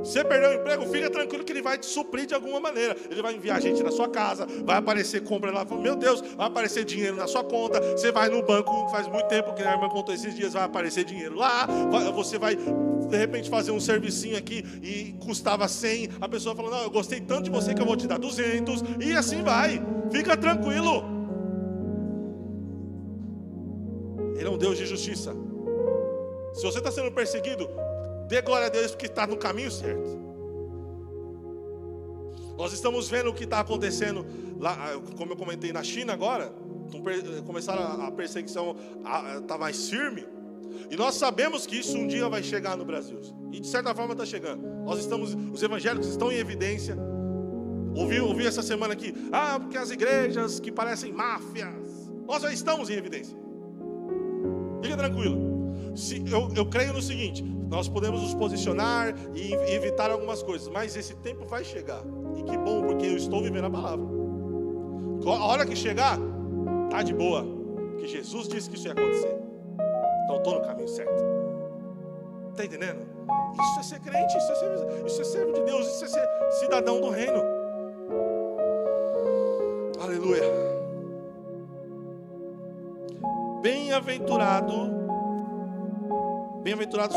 Você perdeu o emprego, fica tranquilo que Ele vai te suprir de alguma maneira. Ele vai enviar gente na sua casa, vai aparecer compra lá, meu Deus, vai aparecer dinheiro na sua conta. Você vai no banco, faz muito tempo que a irmã contou esses dias, vai aparecer dinheiro lá. Você vai, de repente, fazer um servicinho aqui e custava 100. A pessoa fala, não, eu gostei tanto de você que eu vou te dar 200. E assim vai, fica tranquilo. Ele é um Deus de justiça. Se você está sendo perseguido, dê glória a Deus porque está no caminho certo. Nós estamos vendo o que está acontecendo lá, como eu comentei, na China agora. Começaram a perseguição está mais firme. E nós sabemos que isso um dia vai chegar no Brasil. E de certa forma está chegando. Os evangélicos estão em evidência. Ouvi essa semana aqui, porque as igrejas que parecem máfias. Nós já estamos em evidência. Fica tranquilo. Eu creio no seguinte: nós podemos nos posicionar e evitar algumas coisas, mas esse tempo vai chegar. E que bom, porque eu estou vivendo a palavra. A hora que chegar, tá de boa, porque Jesus disse que isso ia acontecer. Então estou no caminho certo. Está entendendo? Isso é ser crente, isso é servo de Deus, isso é ser cidadão do reino. Aleluia. Bem-aventurados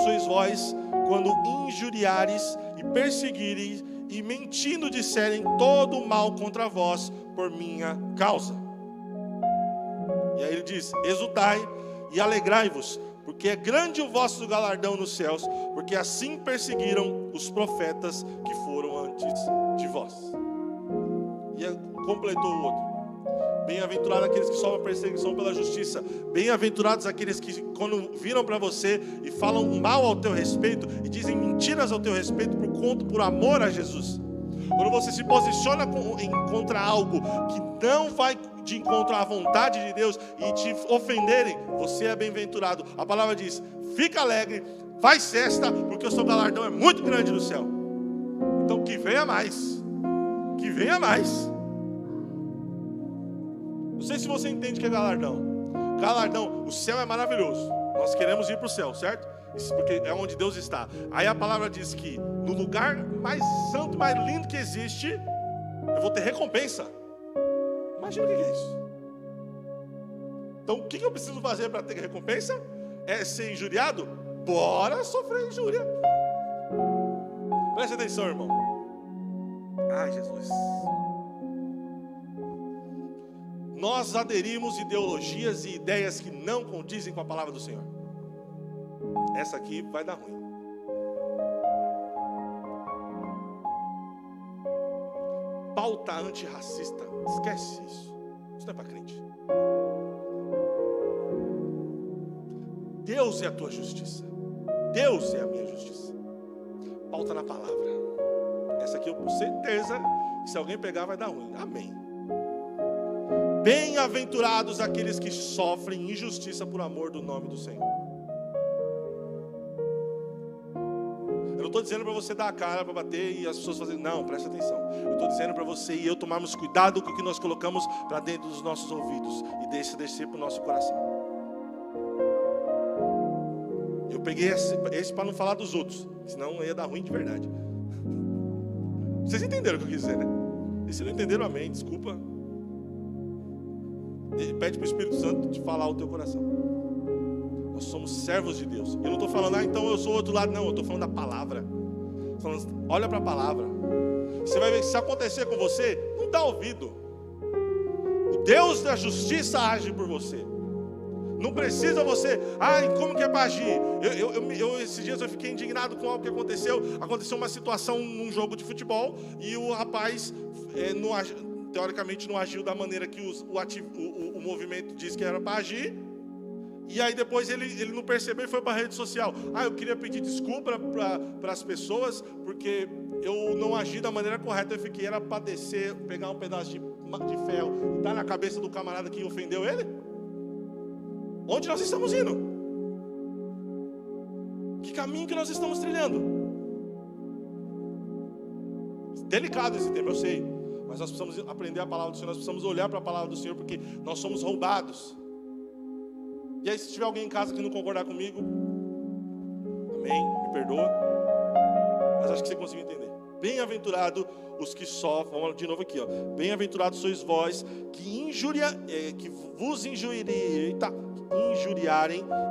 sois vós, quando injuriares e perseguires e mentindo disserem todo o mal contra vós por minha causa. E aí ele diz: exultai e alegrai-vos, porque é grande o vosso galardão nos céus, porque assim perseguiram os profetas que foram antes de vós. E completou o outro: bem-aventurados aqueles que sofrem perseguição pela justiça. Bem-aventurados aqueles que, quando viram para você e falam mal ao teu respeito e dizem mentiras ao teu respeito por amor a Jesus. Quando você se posiciona contra algo que não vai de encontro à vontade de Deus e te ofenderem, você é bem-aventurado. A palavra diz: fica alegre, faz festa, porque o seu galardão é muito grande no céu. Então que venha mais. Que venha mais. Não sei se você entende o que é galardão. Galardão, o céu é maravilhoso. Nós queremos ir para o céu, certo? Isso porque é onde Deus está. Aí a palavra diz que no lugar mais santo, mais lindo que existe, eu vou ter recompensa. Imagina o que é isso. Então o que eu preciso fazer para ter recompensa? É ser injuriado? Bora sofrer injúria. Preste atenção, irmão. Ai, Jesus. Nós aderimos ideologias e ideias que não condizem com a palavra do Senhor. Essa aqui vai dar ruim. Pauta antirracista, esquece isso. Isso não é para crente. Deus é a tua justiça. Deus é a minha justiça. Pauta na palavra. Essa aqui eu com certeza, se alguém pegar vai dar ruim. Amém. Bem-aventurados aqueles que sofrem injustiça por amor do nome do Senhor. Eu não estou dizendo para você dar a cara para bater e as pessoas fazerem. Não, presta atenção. Eu estou dizendo para você e eu tomarmos cuidado com o que nós colocamos para dentro dos nossos ouvidos e deixa descer para o nosso coração. Eu peguei esse para não falar dos outros, senão ia dar ruim de verdade. Vocês entenderam o que eu quis dizer, né? E se não entenderam, amém, desculpa. Pede para o Espírito Santo te falar o teu coração. Nós somos servos de Deus. Eu não estou falando, então eu sou outro lado. Não, eu estou falando da palavra. Falando, olha para a palavra. Você vai ver que se acontecer com você, não dá ouvido. O Deus da justiça age por você. Não precisa você, como que é para agir? Esses dias eu fiquei indignado com algo que aconteceu. Aconteceu uma situação num jogo de futebol e o rapaz teoricamente não agiu da maneira que o movimento diz que era para agir. E aí depois ele não percebeu e foi para a rede social. Eu queria pedir desculpa para as pessoas, porque eu não agi da maneira correta. Eu fiquei, era para descer, pegar um pedaço de ferro e dar na cabeça do camarada que ofendeu ele. Onde nós estamos indo? Que caminho que nós estamos trilhando? Delicado esse tema, eu sei. Mas nós precisamos aprender a palavra do Senhor. Nós precisamos olhar para a palavra do Senhor, porque nós somos roubados. E aí, se tiver alguém em casa que não concordar comigo, amém, me perdoa. mas acho que você conseguiu entender. Bem-aventurado os que sofrem, vamos de novo aqui, ó. Bem-aventurados sois vós que vos injuriarem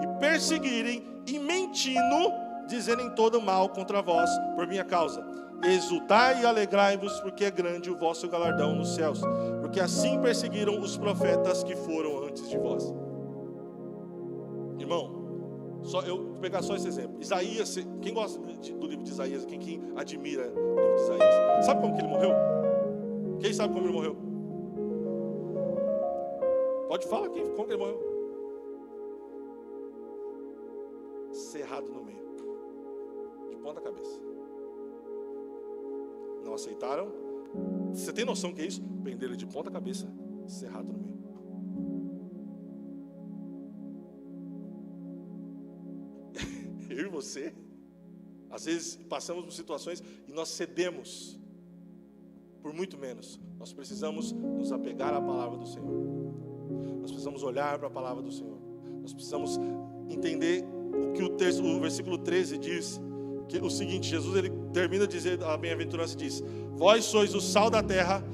e perseguirem e mentindo, dizerem todo mal contra vós por minha causa. Exultai e alegrai-vos, porque é grande o vosso galardão nos céus, porque assim perseguiram os profetas que foram antes de vós. Irmão, eu vou pegar só esse exemplo. Isaías, quem gosta do livro de Isaías, quem admira o livro de Isaías, sabe como que ele morreu? Quem sabe como ele morreu? Pode falar como que ele morreu? Cerrado no meio, de ponta cabeça. Não aceitaram. Você tem noção que é isso? Prender ele de ponta cabeça, cerrado no meio. Eu e você, às vezes passamos por situações e nós cedemos por muito menos. Nós precisamos nos apegar à palavra do Senhor. Nós precisamos olhar para a palavra do Senhor. Nós precisamos entender o que o versículo 13 diz, que o seguinte: Jesus, ele termina de dizer a bem-aventurança, diz: vós sois o sal da terra,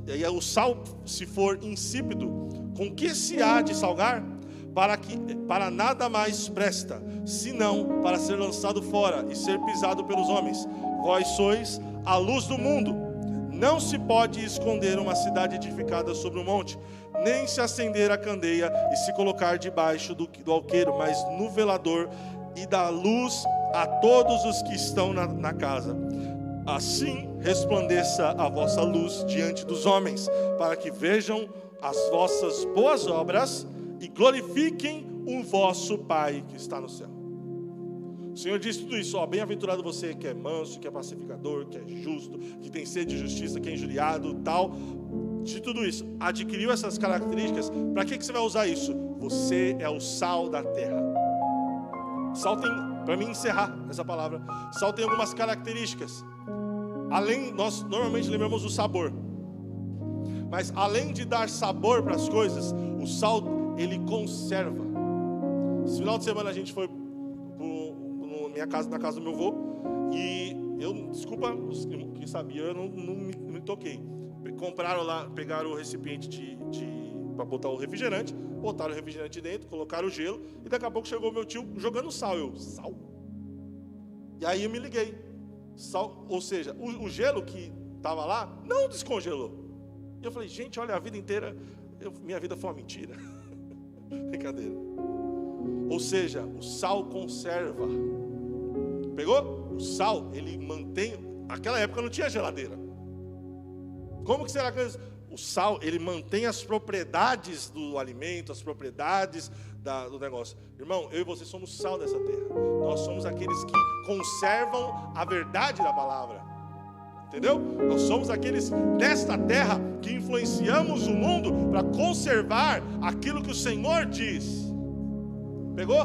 e o sal, se for insípido, com que se há de salgar? Para nada mais presta, senão para ser lançado fora e ser pisado pelos homens. Vós sois a luz do mundo. Não se pode esconder uma cidade edificada sobre um monte, nem se acender a candeia e se colocar debaixo do alqueiro, mas no velador, e dá luz a todos os que estão na casa. Assim resplandeça a vossa luz diante dos homens, para que vejam as vossas boas obras e glorifiquem o vosso Pai que está no céu. O Senhor diz tudo isso, ó: bem-aventurado você que é manso, que é pacificador, que é justo, que tem sede de justiça, que é injuriado, tal. De tudo isso, adquiriu essas características. Para que você vai usar isso? Você é o sal da terra. Sal tem, para mim encerrar essa palavra, sal tem algumas características. Além, nós normalmente lembramos do sabor, mas além de dar sabor para as coisas, o sal, ele conserva. Esse final de semana a gente foi na casa do meu avô, e eu, desculpa, os que sabiam, eu não me toquei. Compraram lá, pegaram o recipiente para botar o refrigerante, botaram o refrigerante dentro, colocaram o gelo, e daqui a pouco chegou meu tio jogando sal. Sal? E aí eu me liguei. Sal, ou seja, o gelo que estava lá não descongelou. E eu falei: gente, olha, a vida inteira minha vida foi uma mentira. Brincadeira. Ou seja, o sal conserva. Pegou? O sal, ele mantém. Naquela época não tinha geladeira. Como que será que o sal, ele mantém as propriedades do alimento, as propriedades do negócio? Irmão, eu e você somos sal dessa terra. Nós somos aqueles que conservam a verdade da palavra. Entendeu? Nós somos aqueles desta terra que influenciamos o mundo para conservar aquilo que o Senhor diz. Pegou?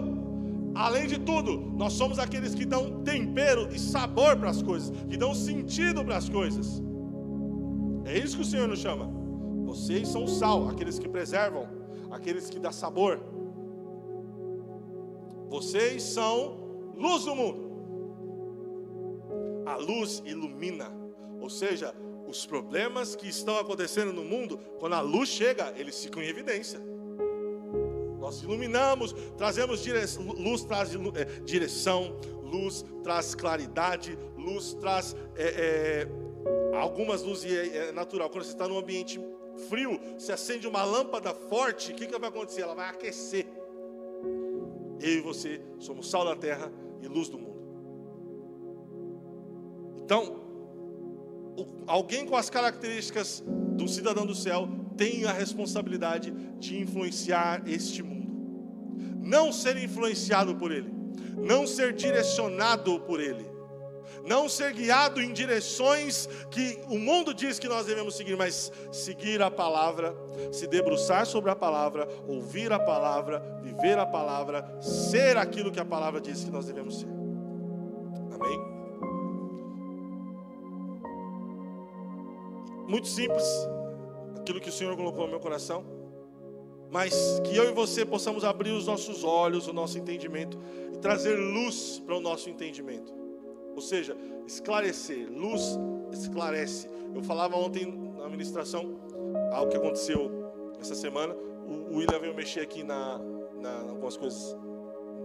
Além de tudo, nós somos aqueles que dão tempero e sabor para as coisas, que dão sentido para as coisas. É isso que o Senhor nos chama. Vocês são o sal, aqueles que preservam, aqueles que dão sabor. Vocês são luz do mundo. A luz ilumina. Ou seja, os problemas que estão acontecendo no mundo, quando a luz chega, eles ficam em evidência. Nós iluminamos, trazemos direção, luz traz direção, luz traz claridade, luz traz algumas luzes é natural. Quando você está num ambiente frio, se acende uma lâmpada forte, o que vai acontecer? Ela vai aquecer. Eu e você somos sal da terra e luz do mundo. Então, alguém com as características do cidadão do céu tem a responsabilidade de influenciar este mundo. Não ser influenciado por ele, não ser direcionado por ele, não ser guiado em direções que o mundo diz que nós devemos seguir, mas seguir a palavra, se debruçar sobre a palavra, ouvir a palavra, viver a palavra, ser aquilo que a palavra diz que nós devemos ser. Amém? Muito simples aquilo que o Senhor colocou no meu coração, mas que eu e você possamos abrir os nossos olhos, o nosso entendimento, e trazer luz para o nosso entendimento. Ou seja, esclarecer. Luz esclarece. Eu falava ontem na ministração algo que aconteceu essa semana. O William veio mexer aqui na algumas coisas.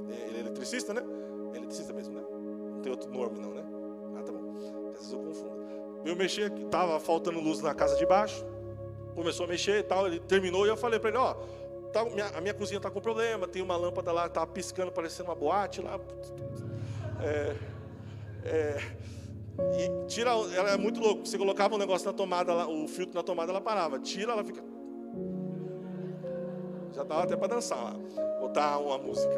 Ele é eletricista, né? É eletricista mesmo, né? Não tem outro nome não, né? Ah, tá bom. Às vezes eu confundo. Veio mexer aqui, tava faltando luz na casa de baixo. Começou a mexer e tal, ele terminou e eu falei para ele, ó, a minha cozinha tá com problema, tem uma lâmpada lá, tá piscando, parecendo uma boate lá. E tira, ela é muito louco. Você colocava um negócio na tomada, lá, o filtro na tomada, ela parava. Tira, ela fica. Já dava até para dançar lá, botar uma música.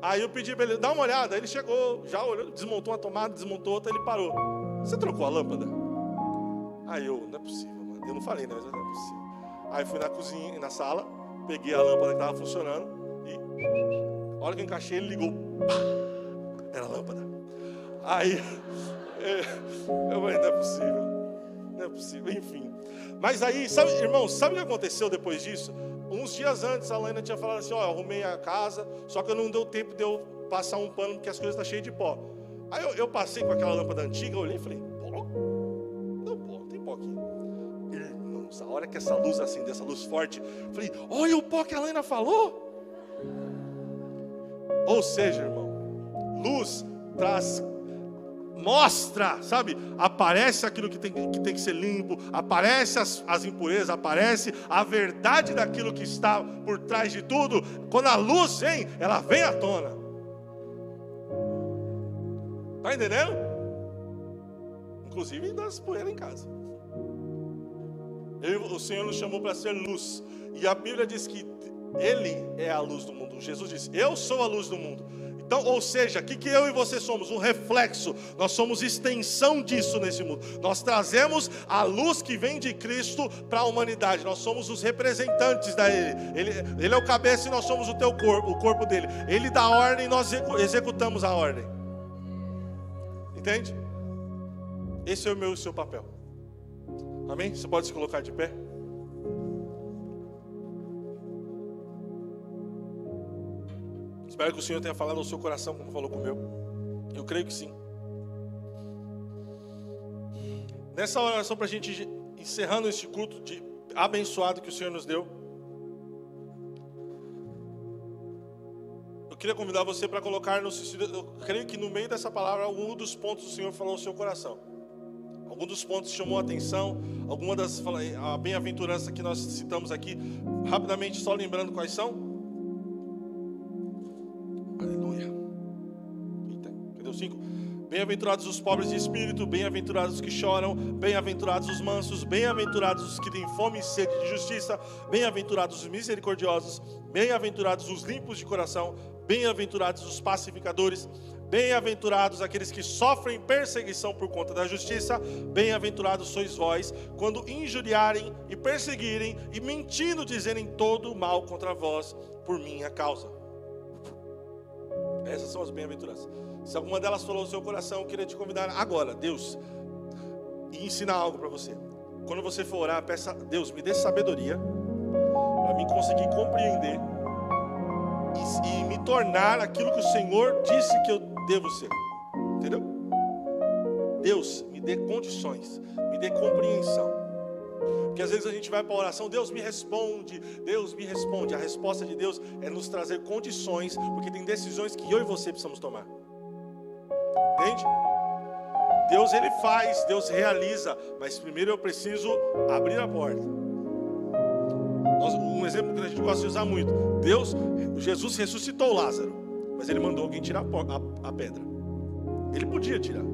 Aí eu pedi para ele dar uma olhada. Ele chegou, já olhou, desmontou uma tomada, desmontou outra, ele parou. Você trocou a lâmpada? Aí eu, não é possível, mano. Eu não falei, né? Mas não é possível. Aí fui na cozinha, na sala, peguei a lâmpada que estava funcionando e a hora que eu encaixei, ele ligou. Pá! Era a lâmpada. Aí eu falei, não é possível. Não é possível, enfim. Mas aí, sabe, irmãos, sabe o que aconteceu depois disso? Uns dias antes, a Laina tinha falado assim, ó, eu arrumei a casa, só que não deu tempo de eu passar um pano, porque as coisas estão cheias de pó. Aí eu passei com aquela lâmpada antiga, olhei e falei, pó? Não tem pó aqui. Irmãos, a hora que essa luz acendeu, essa luz forte, falei, olha o pó que a Laina falou. Ou seja, irmão, luz traz, mostra, sabe? Aparece aquilo que tem que ser limpo, aparece as impurezas, aparece a verdade daquilo que está por trás de tudo. Quando a luz vem, ela vem à tona. Está entendendo? Inclusive das poeiras em casa. O Senhor nos chamou para ser luz. E a Bíblia diz que Ele é a luz do mundo. Jesus disse, eu sou a luz do mundo. Então, ou seja, o que eu e você somos? Um reflexo. Nós somos extensão disso nesse mundo. Nós trazemos a luz que vem de Cristo para a humanidade. Nós somos os representantes da Ele é o cabeça e nós somos o teu corpo, o corpo dele. Ele dá ordem e nós executamos a ordem. Entende? Esse é o meu e o seu papel. Amém? Você pode se colocar de pé? Espero que o Senhor tenha falado ao seu coração como falou com o meu. Eu creio que sim. Nessa oração, para a gente ir encerrando este culto de abençoado que o Senhor nos deu, eu queria convidar você para colocar eu creio que no meio dessa palavra algum dos pontos o Senhor falou ao seu coração. Algum dos pontos chamou a atenção. Alguma das, a bem-aventurança que nós citamos aqui, rapidamente só lembrando quais são. Aleluia. Eita, cadê o 5? Bem-aventurados os pobres de espírito, bem-aventurados os que choram, bem-aventurados os mansos, bem-aventurados os que têm fome e sede de justiça, bem-aventurados os misericordiosos, bem-aventurados os limpos de coração, bem-aventurados os pacificadores, bem-aventurados aqueles que sofrem perseguição por conta da justiça, bem-aventurados sois vós, quando injuriarem e perseguirem e mentindo dizerem todo o mal contra vós por minha causa. Essas são as bem-aventuranças. Se alguma delas falou no seu coração, eu queria te convidar agora, Deus, e ensinar algo para você. Quando você for orar, peça, Deus, me dê sabedoria para mim conseguir compreender e me tornar aquilo que o Senhor disse que eu devo ser. Entendeu? Deus, me dê condições, me dê compreensão. Porque às vezes a gente vai para a oração, Deus me responde, Deus me responde. A resposta de Deus é nos trazer condições, porque tem decisões que eu e você precisamos tomar. Entende? Deus ele faz, Deus realiza, mas primeiro eu preciso abrir a porta. Um exemplo que a gente gosta de usar muito. Jesus ressuscitou Lázaro, mas ele mandou alguém tirar a pedra. Ele podia tirar.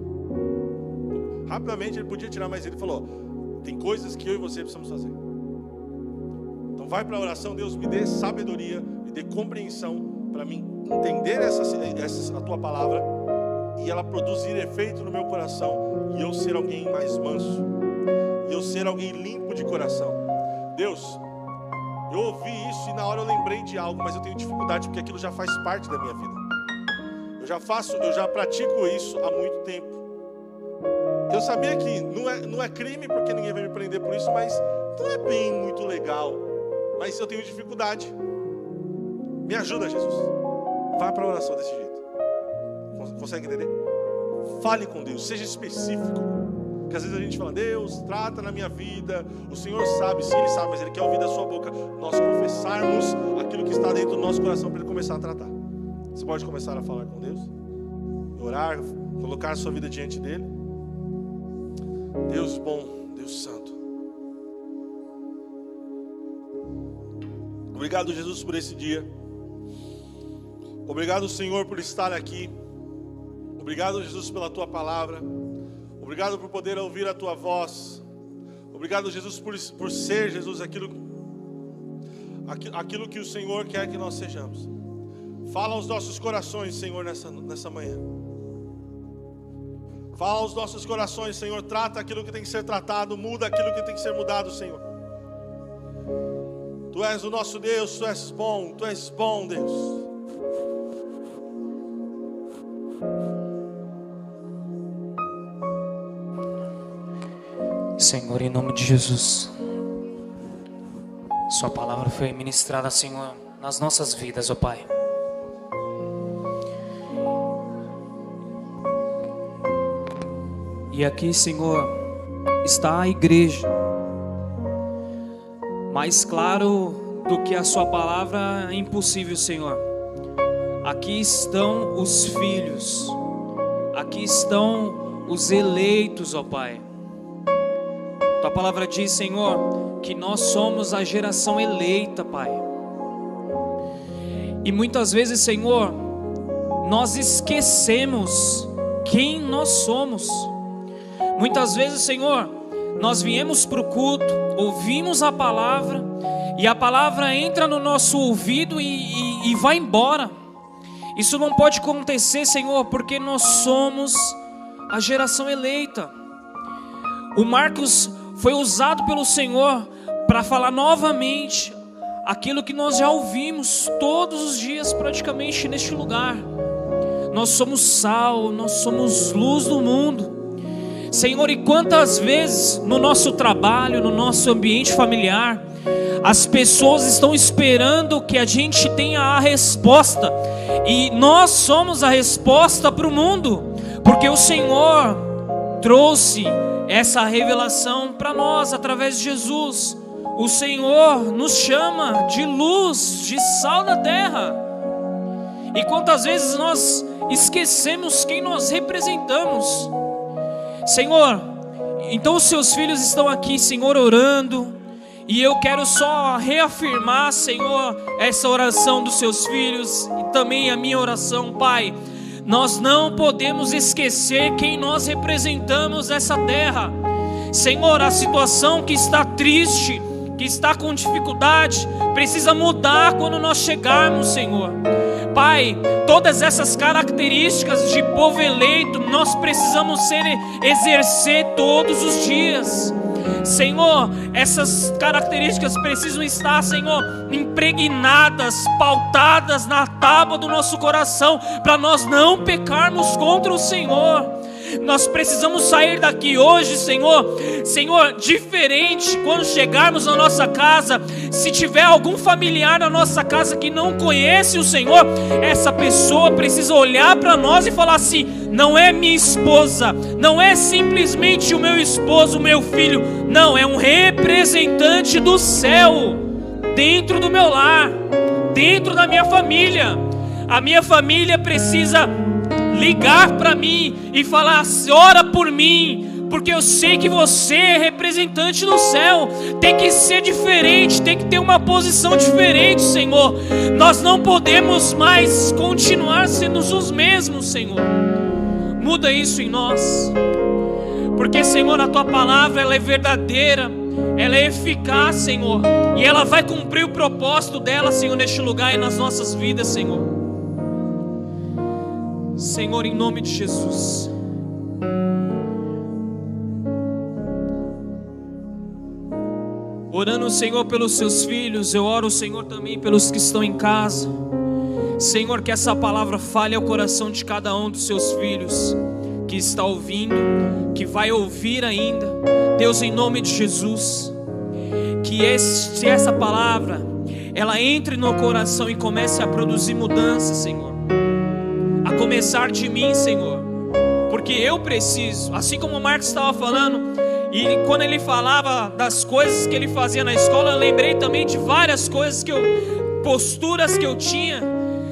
Rapidamente ele podia tirar, mas ele falou, tem coisas que eu e você precisamos fazer. Então vai para a oração, Deus me dê sabedoria, me dê compreensão para mim entender a tua palavra e ela produzir efeito no meu coração e eu ser alguém mais manso, e eu ser alguém limpo de coração. Deus, eu ouvi isso e na hora eu lembrei de algo, mas eu tenho dificuldade porque aquilo já faz parte da minha vida. Eu já pratico isso há muito tempo. Eu sabia que não é crime porque ninguém vai me prender por isso, mas não é bem muito legal. Mas eu tenho dificuldade. Me ajuda, Jesus. Vá para a oração desse jeito. Consegue entender? Fale com Deus, seja específico. Porque às vezes a gente fala, Deus, trata na minha vida. O Senhor sabe, sim, Ele sabe, mas Ele quer ouvir da sua boca nós confessarmos aquilo que está dentro do nosso coração para Ele começar a tratar. Você pode começar a falar com Deus, orar, colocar a sua vida diante dEle. Deus bom, Deus santo. Obrigado, Jesus, por esse dia. Obrigado, Senhor, por estar aqui. Obrigado, Jesus, pela Tua palavra. Obrigado por poder ouvir a Tua voz. Obrigado, Jesus, por ser, Jesus, aquilo que o Senhor quer que nós sejamos. Fala aos nossos corações, Senhor, nessa manhã. Fala aos nossos corações, Senhor. Trata aquilo que tem que ser tratado. Muda aquilo que tem que ser mudado, Senhor. Tu és o nosso Deus, Tu és bom, Deus. Senhor, em nome de Jesus, Sua palavra foi ministrada, Senhor, nas nossas vidas, ó Pai. E aqui, Senhor, está a igreja. Mais claro do que a Sua palavra é impossível, Senhor. Aqui estão os filhos, aqui estão os eleitos, ó Pai. Tua palavra diz, Senhor, que nós somos a geração eleita, Pai. E muitas vezes, Senhor, nós esquecemos quem nós somos. Muitas vezes, Senhor, nós viemos para o culto, ouvimos a palavra, e a palavra entra no nosso ouvido e vai embora. Isso não pode acontecer, Senhor, porque nós somos a geração eleita. O Marcos foi usado pelo Senhor para falar novamente aquilo que nós já ouvimos todos os dias praticamente neste lugar. Nós somos sal, nós somos luz do mundo. Senhor, e quantas vezes no nosso trabalho, no nosso ambiente familiar, as pessoas estão esperando que a gente tenha a resposta, e nós somos a resposta para o mundo, porque o Senhor trouxe essa revelação para nós através de Jesus. O Senhor nos chama de luz, de sal da terra. E quantas vezes nós esquecemos quem nós representamos. Senhor, então os seus filhos estão aqui, Senhor, orando. E eu quero só reafirmar, Senhor, essa oração dos seus filhos e também a minha oração, Pai. Nós não podemos esquecer quem nós representamos nessa terra. Senhor, a situação que está triste, que está com dificuldade, precisa mudar quando nós chegarmos, Senhor. Pai, todas essas características de povo eleito, nós precisamos exercer todos os dias. Senhor, essas características precisam estar, Senhor, impregnadas, pautadas na tábua do nosso coração, para nós não pecarmos contra o Senhor. Nós precisamos sair daqui hoje, Senhor, diferente quando chegarmos na nossa casa. Se tiver algum familiar na nossa casa que não conhece o Senhor, essa pessoa precisa olhar para nós e falar assim: não é minha esposa, não é simplesmente o meu esposo, o meu filho, não, é um representante do céu dentro do meu lar, dentro da minha família. A minha família precisa ligar para mim e falar: ora por mim, porque eu sei que você é representante do céu. Tem que ser diferente, tem que ter uma posição diferente, Senhor. Nós não podemos mais continuar sendo os mesmos, Senhor. Muda isso em nós, porque, Senhor, a Tua palavra, ela é verdadeira, ela é eficaz, Senhor, e ela vai cumprir o propósito dela, Senhor, neste lugar e nas nossas vidas, Senhor. Senhor, em nome de Jesus. Orando, Senhor, pelos seus filhos, eu oro, Senhor, também pelos que estão em casa. Senhor, que essa palavra fale ao coração de cada um dos seus filhos que está ouvindo, que vai ouvir ainda. Deus, em nome de Jesus, que essa palavra ela entre no coração e comece a produzir mudança, Senhor. A começar de mim, Senhor, porque eu preciso, assim como o Marcos estava falando, e quando ele falava das coisas que ele fazia na escola, eu lembrei também de várias coisas posturas que eu tinha,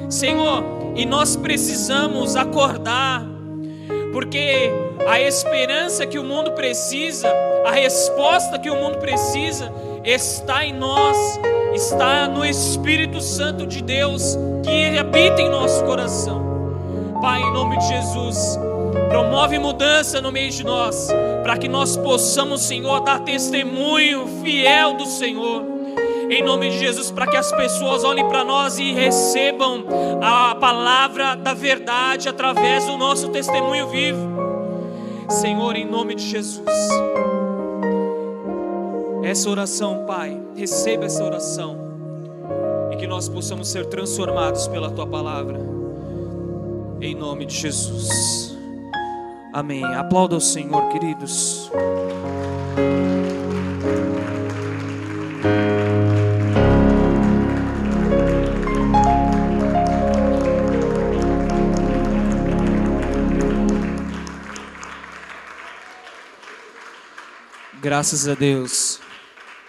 Senhor, e nós precisamos acordar, porque a esperança que o mundo precisa, a resposta que o mundo precisa, está em nós, está no Espírito Santo de Deus, que habita em nosso coração. Pai, em nome de Jesus, promove mudança no meio de nós, para que nós possamos, Senhor, dar testemunho fiel do Senhor, em nome de Jesus, para que as pessoas olhem para nós e recebam a palavra da verdade através do nosso testemunho vivo. Senhor, em nome de Jesus, essa oração, Pai, receba essa oração, e que nós possamos ser transformados pela Tua palavra, em nome de Jesus. Amém. Aplauda o Senhor, queridos. Graças a Deus.